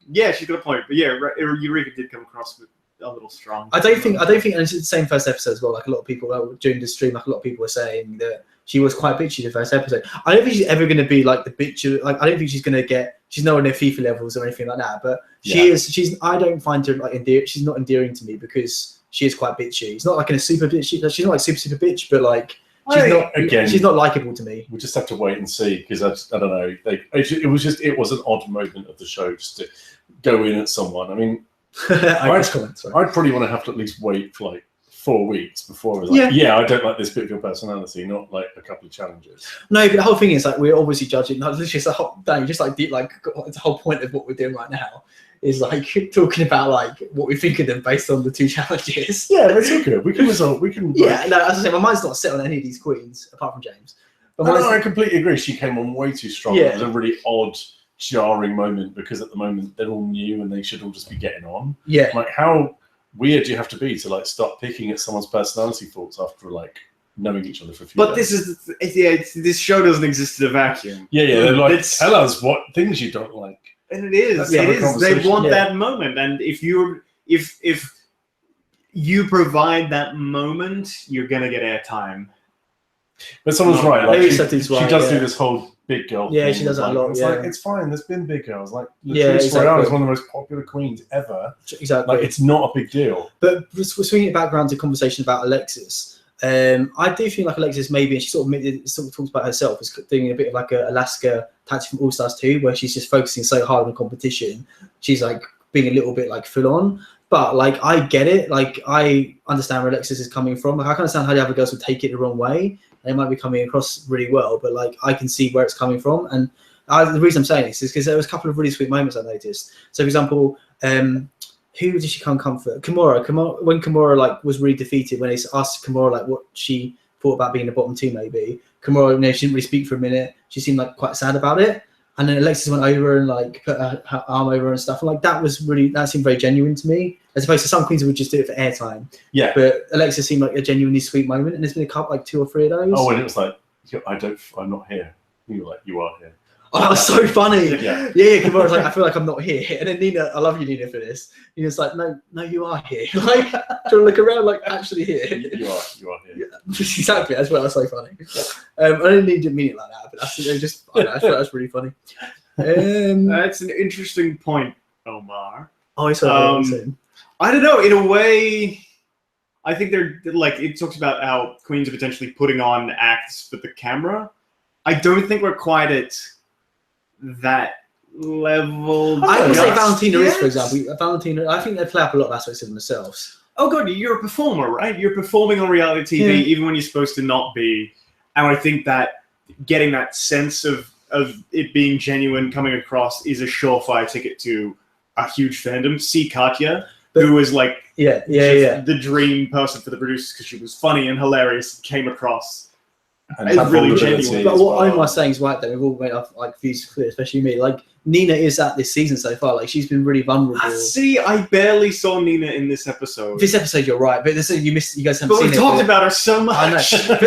Yeah, she's got a point. But yeah, Eureka did come across a little strong. I don't think, and it's the same first episode as well. Like a lot of people during the stream, like a lot of people were saying that she was quite bitchy the first episode. I don't think she's ever going to be like the bitch. Like I don't think she's going to get. She's nowhere near FIFA levels or anything like that. But she is. She's. I don't find her like endearing. She's not endearing to me because she is quite bitchy. It's not like in a super bitch. She's not like super bitch, but like she's not likable to me. We'll just have to wait and see because I don't know. It was an odd moment of the show just to go in at someone. I mean, I'd probably want to have to at least wait for like 4 weeks before I was like, I don't like this bit of your personality, not like a couple of challenges. No, but the whole thing is like we're obviously judging. Like, literally, it's the whole thing, just like the whole point of what we're doing right now is like talking about like what we think of them based on the 2 challenges. Yeah, that's all good. We can. Yeah, no, as I say, my mind's not set on any of these queens apart from James. But I completely agree. She came on way too strong. Yeah. It was a really odd, jarring moment because at the moment they're all new and they should all just be getting on. Yeah, like how weird do you have to be to like start picking at someone's personality faults after like knowing each other for a few days? This show doesn't exist in a vacuum. Yeah, they're like, tell us what things you don't like. And it is. They want that moment, and if you provide that moment, you're gonna get airtime. But someone's right. Like she does do this whole big girl thing. Yeah, she does that a lot. It's like, it's fine. There's been big girls. Like, exactly. Royale is one of the most popular queens ever. Exactly. Like, it's not a big deal. But swinging it back around to conversation about Alexis, I do think like Alexis maybe, and she sort of talks about herself as doing a bit of like a Alaska tactic from All Stars 2, where she's just focusing so hard on competition. She's like being a little bit like full on. But like I get it. Like I understand where Alexis is coming from. Like I can understand how the other girls would take it the wrong way. They might be coming across really well, but like I can see where it's coming from. And the reason I'm saying this is because there was a couple of really sweet moments I noticed. So, for example, who did she come comfort? Kimura. When Kimura like was really defeated, when they asked Kimura like what she thought about being the bottom 2, maybe Kimura, she didn't really speak for a minute. She seemed like quite sad about it. And then Alexis went over and like put her arm over her and stuff. And like that seemed very genuine to me, as opposed to some queens who would just do it for airtime. Yeah. But Alexis seemed like a genuinely sweet moment, and there's been a couple, like 2 or 3 of those. Oh, and it was like, I'm not here. You were like, you are here. Oh, that was so funny. Yeah. Kimura was like, I feel like I'm not here. And then Nina, I love you, Nina, for this. Nina's like, no, you are here. Like, trying to look around, like, actually here. You are here. Yeah, exactly. That's why that's so funny. I didn't mean it like that, but I thought that's really funny. That's an interesting point, Omar. Oh, I saw what I don't know. In a way, I think they're like, it talks about how queens are potentially putting on acts for the camera. I don't think we're quite at that level. I would say Valentina is, for example. Valentina, I think they play up a lot of aspects of themselves. Oh god, you're a performer, right? You're performing on reality TV, even when you're supposed to not be. And I think that getting that sense of it being genuine coming across is a surefire ticket to a huge fandom. See Katya, who was like the dream person for the producers because she was funny and hilarious, came across. And it's really genuine. But what Omar saying is right, though. We've all made off like views clear, especially me. Like Nina is at this season so far. Like she's been really vulnerable. See, I barely saw Nina in this episode. This episode, you're right, but you guys haven't seen it. But we talked about her so much. I know. But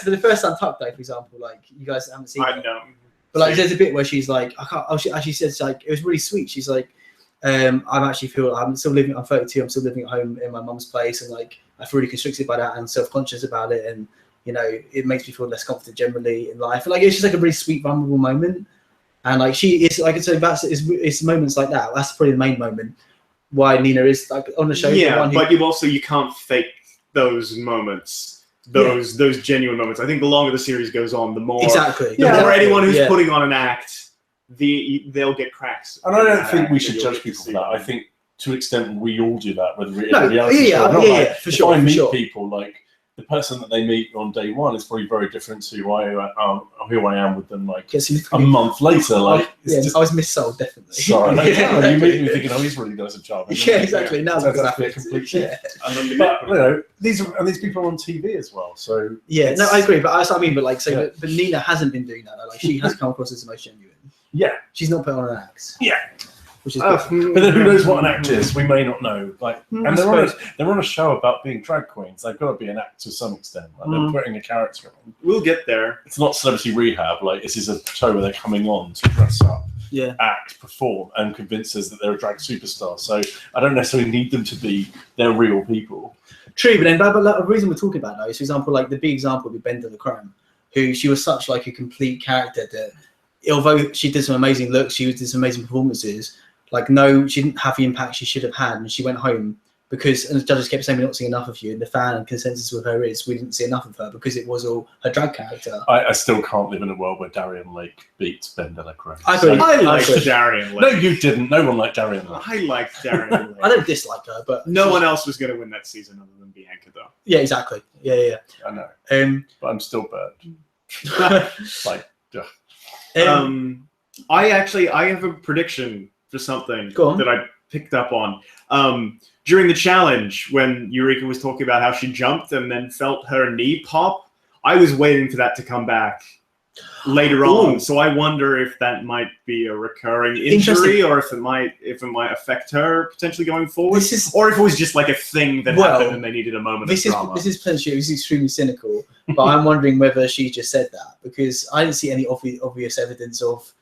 the first Untucked Day, for example, like you guys haven't seen. I know. But like, there's a bit where she's like, I can't. Oh, she says like it was really sweet. She's like, I'm still living. I'm 32. I'm still living at home in my mum's place, and like I feel really constricted by that and self-conscious about it, and you know, it makes me feel less confident generally in life. And like, it's just like a really sweet, vulnerable moment. And like, she is like, so it's moments like that. That's probably the main moment why Nina is like on the show. Yeah, but you can't fake those moments, those genuine moments. I think the longer the series goes on, the more more anyone who's putting on an act, they'll get cracks. And I don't think we should judge people for that. I think to an extent we all do that, whether it's a reality show. For sure. If I meet people like, the person that they meet on day one is probably very different to who I am with them like a month later. Like, I was missold, definitely. Sorry, you meet me thinking, he's really does a job. Yeah, exactly. Now that's going to be a complete shit. But you know, these people are on TV as well. So I agree. But I mean, but Nina hasn't been doing that. Like she has come across as the most genuine. Yeah. She's not put on an act. Yeah. Which is but then who knows what an act is? We may not know. Like, and they're on a show about being drag queens. They've got to be an act to some extent. Like, they're putting a character on. We'll get there. It's not Celebrity Rehab. Like, this is a show where they're coming on to dress up, act, perform, and convince us that they're a drag superstar. So I don't necessarily need them to be their real people. True, but then the reason we're talking about that is, for example, like the big example would be Bender the Chrome, who she was such like a complete character that, although she did some amazing looks, she did some amazing performances. Like, no, she didn't have the impact she should have had, and she went home because, and the judges kept saying, we're not seeing enough of you, and the fan and consensus with her is, we didn't see enough of her because it was all her drag character. I still can't live in a world where Darian Lake beats Ben Delacroix. I liked Darian Lake. No, you didn't. No one liked Darian Lake. I liked Darian Lake. I don't dislike her, but... No one else was going to win that season other than Bianca, though. Yeah, exactly. Yeah. I know. But I'm still burned. Like, I have a prediction for something that I picked up on. During the challenge, when Eureka was talking about how she jumped and then felt her knee pop, I was waiting for that to come back later on. So I wonder if that might be a recurring injury, or if it might affect her potentially going forward, or if it was just like a thing that happened and they needed a moment of drama. This is extremely cynical, but I'm wondering whether she just said that, because I didn't see any obvious evidence of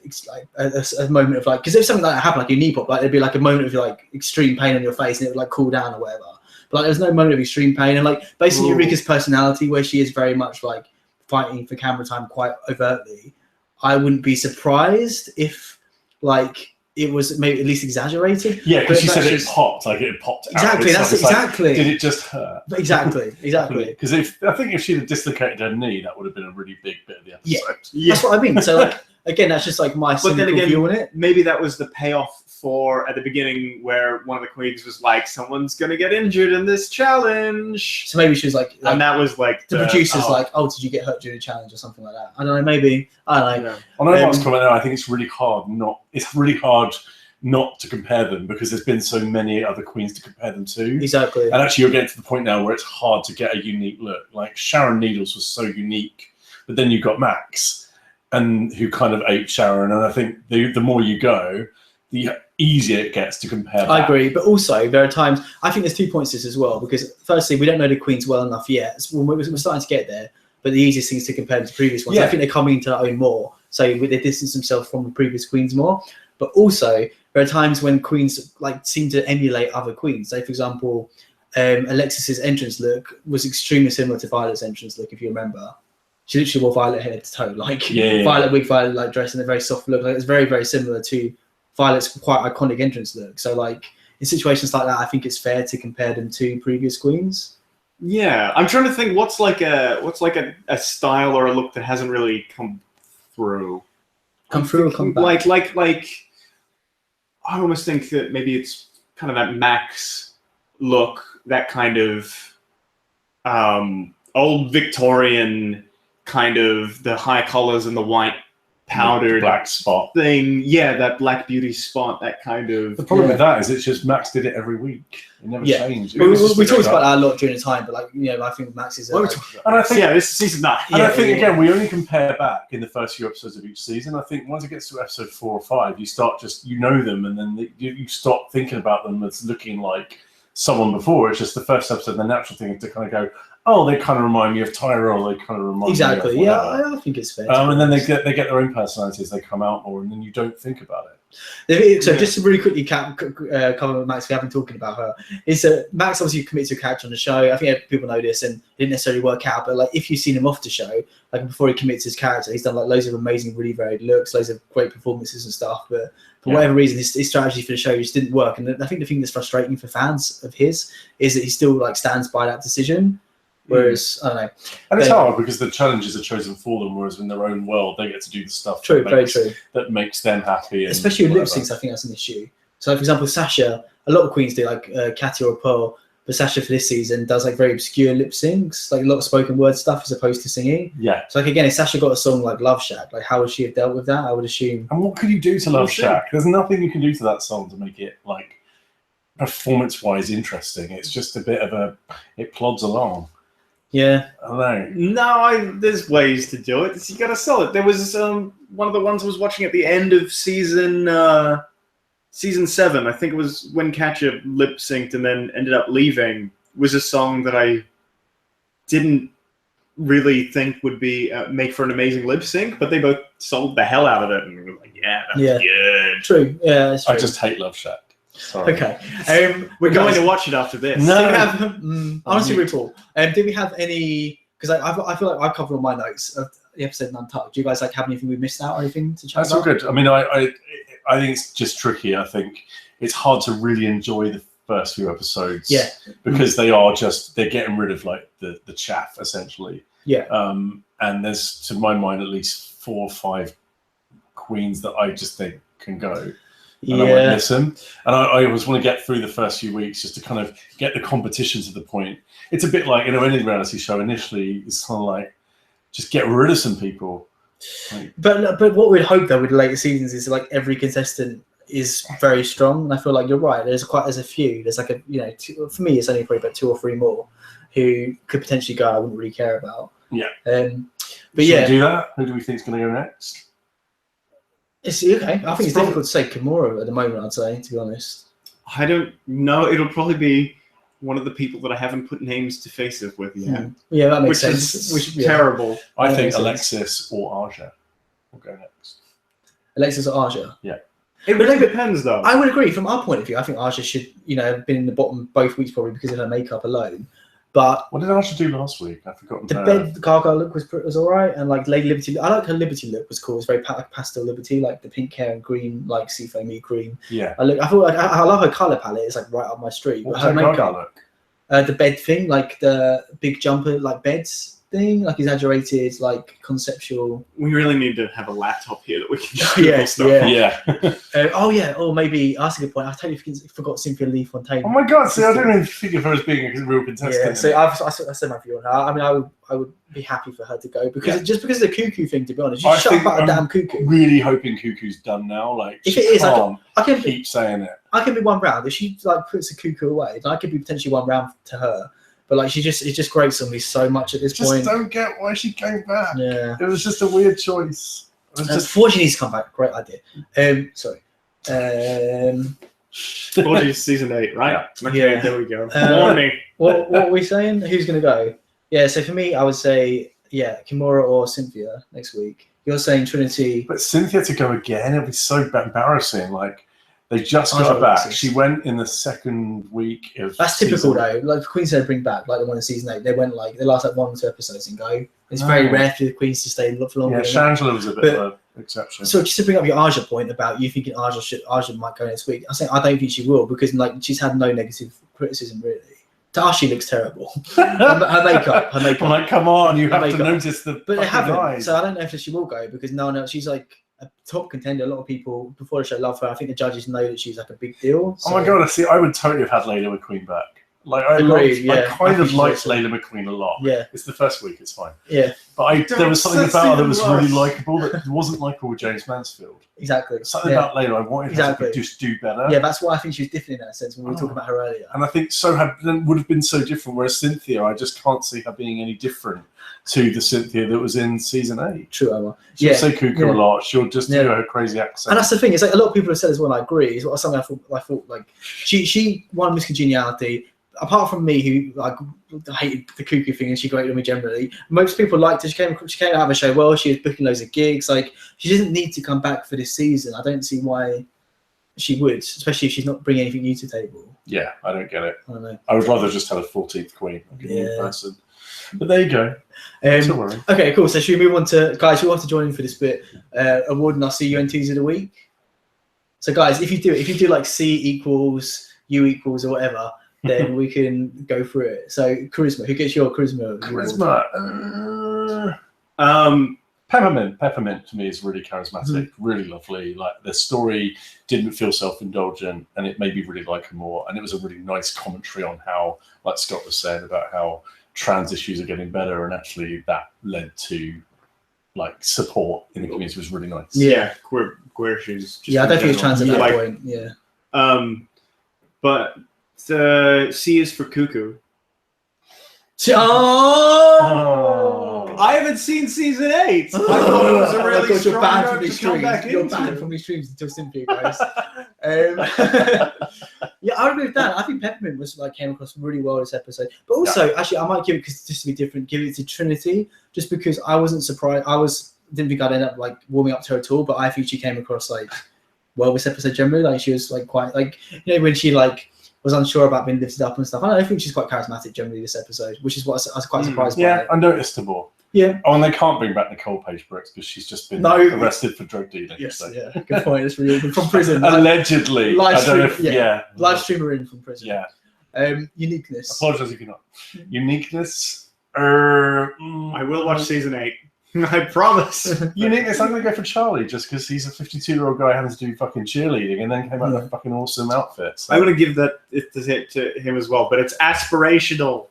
it's like a moment of like, because if something like that happened, like your knee pop, like there'd be like a moment of like extreme pain on your face and it would like cool down or whatever. But like there's no moment of extreme pain, and like based on Eureka's personality, where she is very much like fighting for camera time quite overtly, I wouldn't be surprised if like it was maybe at least exaggerated. Yeah, because she said it popped, like it popped. Exactly, that's exactly. Like, did it just hurt? Exactly. Because I think if she'd have dislocated her knee, that would have been a really big bit of the episode. Yeah. That's what I mean. So like, again, that's just like my cynical view on it. Maybe that was the payoff for at the beginning, where one of the queens was like, "Someone's gonna get injured in this challenge." So maybe she was like and that was like the producers like, "Oh, did you get hurt during the challenge or something like that?" I don't know. Maybe I don't know. On anyone's comment, I think it's really hard not to compare them, because there's been so many other queens to compare them to. Exactly. And actually, you're getting to the point now where it's hard to get a unique look. Like Sharon Needles was so unique, but then you've got Max, and who kind of ate Sharon. And I think the more you go, the easier it gets to compare. I agree, but also there are times, I think there's 2 points to this as well, because firstly, we don't know the queens well enough yet. We're starting to get there, but the easiest thing is to compare them to previous ones. I think they're coming into their own more, so they distance themselves from the previous queens more. But also, there are times when queens like seem to emulate other queens. So, for example, Alexis's entrance look was extremely similar to Violet's entrance look, if you remember. She literally wore Violet head to toe, like Violet wig, Violet like dress, and a very soft look. Like, it's very, very similar to Violet's quite iconic entrance look. So, like in situations like that, I think it's fair to compare them to previous queens. Yeah, I'm trying to think what's like a style or a look that hasn't really come through. Come back. Like I almost think that maybe it's kind of that Max look, that kind of old Victorian kind of the high collars and the white powdered black spot thing. Yeah, that Black Beauty spot, that kind of... The problem with that is it's just Max did it every week. It never changed. We talked about that a lot during the time, but like, you know, I think Max is... and I think, this is season 9. And I think, again, we only compare back in the first few episodes of each season. I think once it gets to episode 4 or 5, you start just, you know them, and then you stop thinking about them as looking like someone before. It's just the first episode, the natural thing is to kind of go, oh, they kind of remind me of Tyrell. They kind of remind me of I think it's fair. And then they get their own personalities. They come out more, and then you don't think about it. So just to really quickly cover Max, we haven't been talking about her. Is Max obviously committed to a character on the show. I think people know this, and it didn't necessarily work out. But like, if you've seen him off the show, like before he commits his character, he's done like loads of amazing, really varied looks, loads of great performances and stuff. But for whatever reason, his strategy for the show just didn't work. And I think the thing that's frustrating for fans of his is that he still like stands by that decision. Whereas, I don't know. And it's hard because the challenges are chosen for them, whereas in their own world, they get to do the stuff that makes them happy. And especially with lip syncs, I think that's an issue. So, for example, Sasha, a lot of queens do, like Katia or Pearl, but Sasha for this season does like very obscure lip syncs, like a lot of spoken word stuff as opposed to singing. Yeah. So, like, again, if Sasha got a song like Love Shack, like, how would she have dealt with that? I would assume. And what could you do to Love Shack? There's nothing you can do to that song to make it, like, performance-wise interesting. It's just a bit of it plods along. Yeah. I don't know. No, there's ways to do it. You gotta sell it. There was one of the ones I was watching at the end of season 7. I think it was when Katja lip synced and then ended up leaving. Was a song that I didn't really think would be make for an amazing lip sync, but they both sold the hell out of it, and we were like, "Yeah, that's good." True. Yeah, that's true. I just hate Love Shack. Sorry. Okay. We're going to watch it after this. No. Do we have, honestly, RuPaul. Do we have any? Because I feel like I've covered all my notes of the episode Untucked. Do you guys like have anything we missed out or anything to chat That's about? all good. I mean, I think it's just tricky. I think it's hard to really enjoy the first few episodes. Yeah. Because they're getting rid of like the chaff essentially. Yeah. And there's, to my mind, at least 4 or 5 queens that I just think can go. And I won't miss them. And I always want to get through the first few weeks just to kind of get the competition to the point. It's a bit like, any reality show initially, it's kind of like, just get rid of some people. Like, but what we'd hope though with the later seasons is like every contestant is very strong, and I feel like you're right. There's a few. There's like for me, it's only probably about 2 or 3 more who could potentially go. I wouldn't really care about. Yeah. But should we do that? Who do we think is going to go next? It's okay. I think it's difficult to say Kimura at the moment. I'd say, to be honest. I don't know. It'll probably be one of the people that I haven't put names to face it with yet. Yeah, that makes which sense. Is terrible. I think Alexis or Aja will go next. Alexis or Aja? Yeah. It really depends, though. I would agree. From our point of view, I think Aja should, have been in the bottom both weeks probably because of her makeup alone. But what did Aja do last week? I've forgotten. The bed Gaga look was all right, and like Lady Liberty, I like her Liberty look was cool. It's very pastel Liberty, like the pink hair and green, like seafoamy green. Yeah. I feel like I love her color palette. It's like right up my street. What's her her makeup look? The bed thing, like the big jumper, like beds thing, like exaggerated, like conceptual. We really need to have a laptop here that we can Google stuff. Yeah. Or maybe that's a good point. I totally forgot Cynthia Lee Fontaine. Oh my god! See, I don't even think of her as being a real contestant. Yeah, so I said my view on her. I mean, I would be happy for her to go because just because of the cuckoo thing. To be honest, you shut up about a damn cuckoo. Really hoping Cuckoo's done now. Like, if it is, I can keep saying it. I can be one round if she like puts a cuckoo away. Then I could be potentially one round to her. But like it just grates on me so much at this point. I don't get why she came back. Yeah, it was just a weird choice. Before she needs to come back, great idea. Sorry. Season 8, right? Yeah. Okay, there we go. Warning. What are we saying? Who's gonna go? Yeah, so for me, I would say Kimura or Cynthia next week. You're saying Trinity, but Cynthia to go again, it'd be so embarrassing. Like. They just got her back. She went in the second week of. That's typical though. Like the Queens said, bring back like the one in season 8. They went like they last like 1 or 2 episodes and go. It's very rare for the Queens to stay for longer. Yeah, Shangela was a bit of an exception. So just to bring up your Aja point about you thinking Aja might go next week, I don't think she will because like she's had no negative criticism really. Tashi looks terrible. her makeup. I'm like, come on, you have to notice the. But they haven't. Eyes. So I don't know if she will go because no one else. She's like a top contender. A lot of people before the show love her. I think the judges know that she's like a big deal. So. Oh my god! See, I would totally have had Layla McQueen back. Like I kind of liked Layla McQueen a lot. Yeah, it's the first week. It's fine. Yeah, but there was something about her that was really likable that wasn't likable with James Mansfield. Exactly. Something about Layla I wanted her to just do better. Yeah, that's why I think she was different in that sense when we were talking about her earlier. And I think would have been so different. Whereas Cynthia, I just can't see her being any different to the Cynthia that was in season 8. True, Emma. She'll say cuckoo a lot. She'll just do her crazy accent. And that's the thing. It's like a lot of people have said as well. I agree. It's something I thought like she won Miss Congeniality. Apart from me, who like hated the cuckoo thing, and she grated on me generally. Most people liked her. She came out of a show well. She was booking loads of gigs. Like she doesn't need to come back for this season. I don't see why she would, especially if she's not bringing anything new to the table. Yeah, I don't get it. I don't know. I would rather just have a 14th queen, like a new person. But there you go. Don't worry. Okay, cool. So should we move on to guys? You'll have to join in for this bit. Award our CUNTs of the week. So guys, if you do like C equals U equals or whatever. Then we can go through it. So charisma. Who gets your charisma? Peppermint. Peppermint to me is really charismatic, really lovely. Like the story didn't feel self-indulgent, and it made me really like her more. And it was a really nice commentary on how, like Scott was saying, about how trans issues are getting better, and actually that led to like support in the community was really nice. Yeah, queer issues. Just I don't think it's trans at that point. Yeah. But. C is for cuckoo. Oh! I haven't seen season 8. I thought it was a really you're strong banned note from these to come streams. back You're into. banned from these streams until Simply, guys. Yeah, I agree with that. I think Peppermint was came across really well this episode. But also, actually, I might give it, because just to be different, give it to Trinity, just because I wasn't surprised. Didn't think I'd end up warming up to her at all, but I think she came across well this episode generally. She was quite when she was unsure about being lifted up and stuff. I think she's quite charismatic generally this episode, which is what I was quite surprised by. Yeah, I noticed her more. Yeah. Oh, and they can't bring back Nicole Page Brooks because she's just been arrested for drug dealing. Yes, so. yeah, good point. It's really good. From prison. Allegedly. Live stream, live streamer in from prison. Yeah. Uniqueness. Apologize if you're not. Uniqueness. I will watch season 8. I promise. Uniqueness, I'm going to go for Charlie just because he's a 52-year-old guy having to do fucking cheerleading and then came out in a fucking awesome outfit. So. I'm going to give that to him as well, but it's aspirational.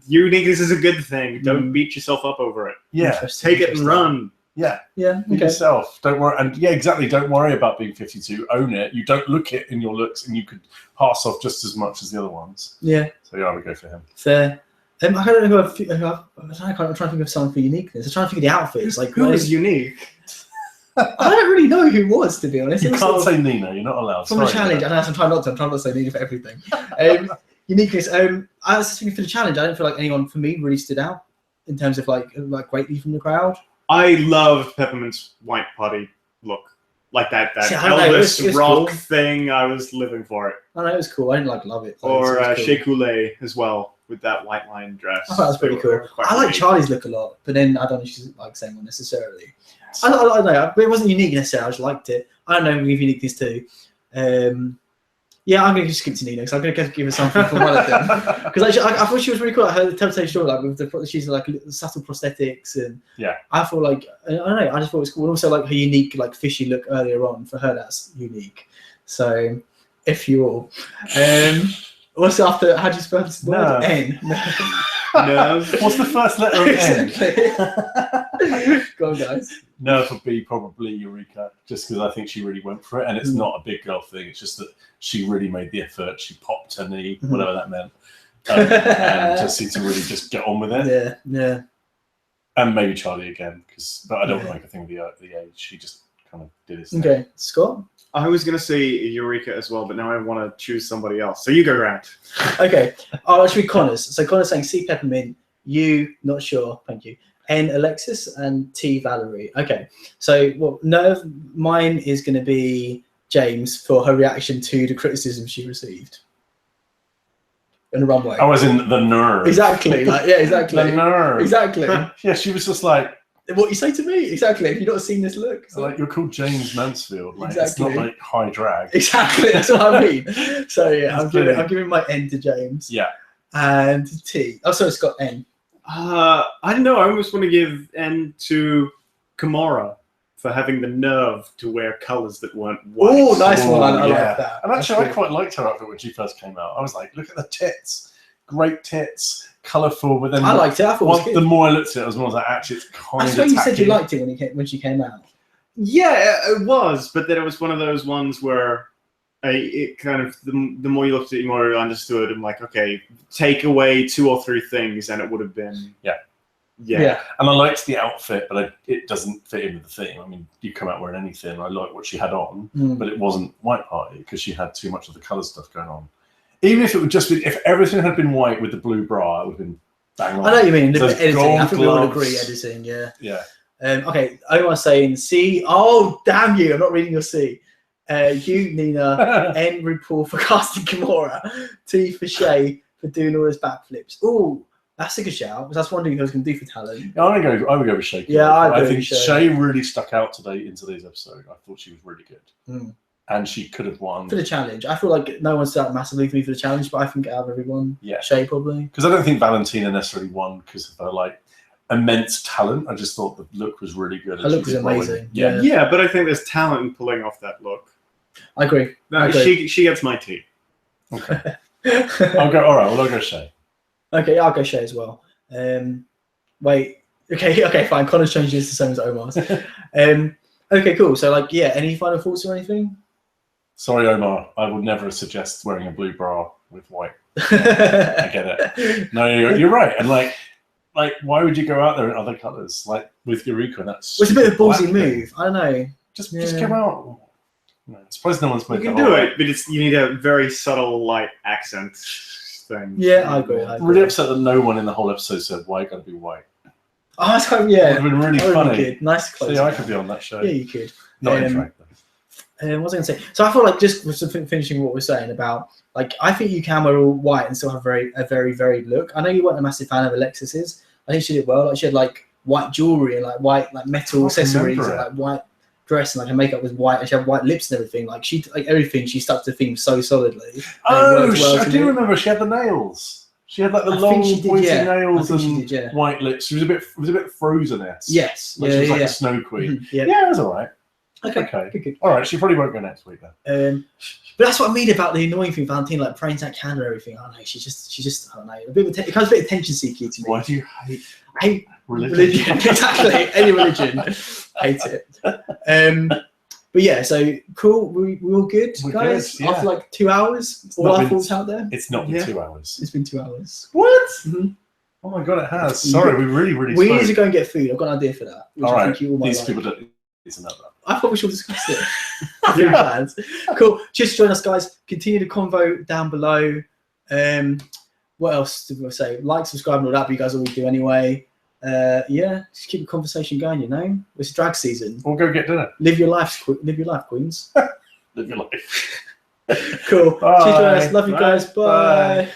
Uniqueness is a good thing. Don't beat yourself up over it. Yeah. Take it and run. Yeah. Yeah. Be yourself. Don't worry. And yeah, exactly. Don't worry about being 52. Own it. You don't look it in your looks and you could pass off just as much as the other ones. Yeah. So yeah, I would go for him. Fair. I don't know I'm trying to think of someone for uniqueness. I'm trying to think of the outfits. Who is unique? I don't really know who was, to be honest. You can't say Nina. You're not allowed. From the challenge. I'm trying not to say Nina for everything. Uniqueness. I was just thinking for the challenge. I don't feel like anyone for me really stood out in terms of greatly from the crowd. I love Peppermint's white party look. That Elvis rock cool. thing. I was living for it. I know it was cool. I didn't love it. Or Shea Coulee as well with that white line dress. I thought that was pretty cool. I like Charlie's look a lot, but then I don't know if she's saying one necessarily. I don't know, but it wasn't unique necessarily. I just liked it. I don't know if uniqueness too. Yeah, I'm going to skip to Nina because I'm going to give her something from one of them. Because I thought she was really cool. Her Temptation story, with she's subtle prosthetics, and I feel I don't know. I just thought it was cool. And also her unique fishy look earlier on, for her that's unique. So, if you all, what's after? How do you spell this word? N. Nerve. What's the first letter of N? Go on, guys. Nerve would be probably Eureka, just because I think she really went for it, and it's not a big girl thing. It's just that she really made the effort. She popped her knee, whatever that meant, and just seemed to really just get on with it. Yeah. And maybe Charlie again, but I don't want to make a thing of the age. She just kind of did his thing. Okay, Scott. I was going to say Eureka as well, but now I want to choose somebody else. So you go, Grant. Okay. Oh, actually, Connor's. So Connor's saying C, Peppermint, U, not sure, thank you. N, Alexis, and T, Valerie. Okay. So, Nerve, mine is going to be James for her reaction to the criticism she received. In the runway. I was in the nerve. Exactly. Exactly. The nerve. Exactly. Yeah, she was just like, what you say to me? Exactly. Have you not seen this look? You're called James Mansfield. Exactly. It's not high drag. Exactly. That's what I mean. So yeah, I'm giving my N to James. Yeah. And T. Oh, sorry, Scott. N. I don't know. I almost want to give N to Kimora for having the nerve to wear colours that weren't white. Oh, nice one. I like that. And actually, I quite liked her outfit when she first came out. I was like, look at the tits. Great tits. Colourful, but then I liked it. I thought it was good. The more I looked at it, I was more like, actually, it's kind of. I swear you said you liked it when she came out. Yeah, it was, but then it was one of those ones where it kind of the more you looked at it, the more you understood. I'm like, okay, take away 2 or 3 things, and it would have been yeah. And I liked the outfit, but it doesn't fit in with the theme. I mean, you come out wearing anything. I like what she had on, but it wasn't white party because she had too much of the colour stuff going on. Even if it would just be, if everything had been white with the blue bra, it would have been bang on. I know what you mean. So editing. I think we all agree. Editing. Yeah. Yeah. Okay. Omar's saying C. Oh, damn you! I'm not reading your C. U, Nina. N, RuPaul for casting Kimora. T for Shay for doing all his backflips. Oh, that's a good shout. Because I was wondering who I was going to do for talent. I would go with Shay. Yeah, I think Shay really stuck out in today's episode. I thought she was really good. And she could have won. For the challenge. I feel like no one stood out massively for me for the challenge, but I think out of everyone, Shay probably. Because I don't think Valentina necessarily won because of her immense talent. I just thought the look was really good. Her look was amazing. Yeah, but I think there's talent in pulling off that look. I agree. She gets my tea. Okay. I'll go Shay. Okay, I'll go Shay as well. Wait. Okay, fine. Connor's changed this to same as Omar's. Okay, cool. So any final thoughts or anything? Sorry, Omar. I would never suggest wearing a blue bra with white I get it. No, you're right. And like, why would you go out there in other colours? Like with Eureka, that's it's a bit of a ballsy move. I don't know. Just come out. No, I suppose no one's made. You can do it, but you need a very subtle light accent thing. Yeah, I agree. Really upset that no one in the whole episode said why gotta be white. Oh, that's kind of, yeah. It would have been really funny. Good. Nice close. See, I could be on that show. Yeah, you could. Not in fact. What was I going to say? So I feel like just finishing what we're saying about, like, I think you can wear all white and still have a very varied look. I know you weren't a massive fan of Alexis's. I think she did well. Like, she had like white jewelry and like white like metal accessories and like white dress and like her makeup was white and she had white lips and everything. Like she like everything. She stuck to the theme so solidly. Oh, I do remember. She had the nails. She had like the long pointy nails and white lips. She was a bit Frozen-esque. Yes. Like she was like a snow queen. Mm-hmm. Yeah, it was all right. Okay. Good. All right, she probably won't go next week then. But that's what I mean about the annoying thing, Valentina, like praying to that candle and everything. I don't know. She just I don't know. It becomes a bit attention seeking to me. Why do you hate? I hate religion. Exactly. Any religion, hate it. But yeah, so cool. We all good, guys. Good, yeah. After like 2 hours, all our thoughts out there. It's not been 2 hours. It's been 2 hours. What? Mm-hmm. Oh my god, it has. Sorry, we really. We need to go and get food. I've got an idea for that. All right. These people don't. It's another. I thought we should discuss it. Plans. Cool. Just join us, guys. Continue the convo down below. What else did we say? Like, subscribe, and all that. But you guys always do anyway. Just keep the conversation going. You know, it's drag season. We'll go get dinner. Live your life, queens. Live your life. Cool. Bye. Cheers, join us. Love you guys. Bye.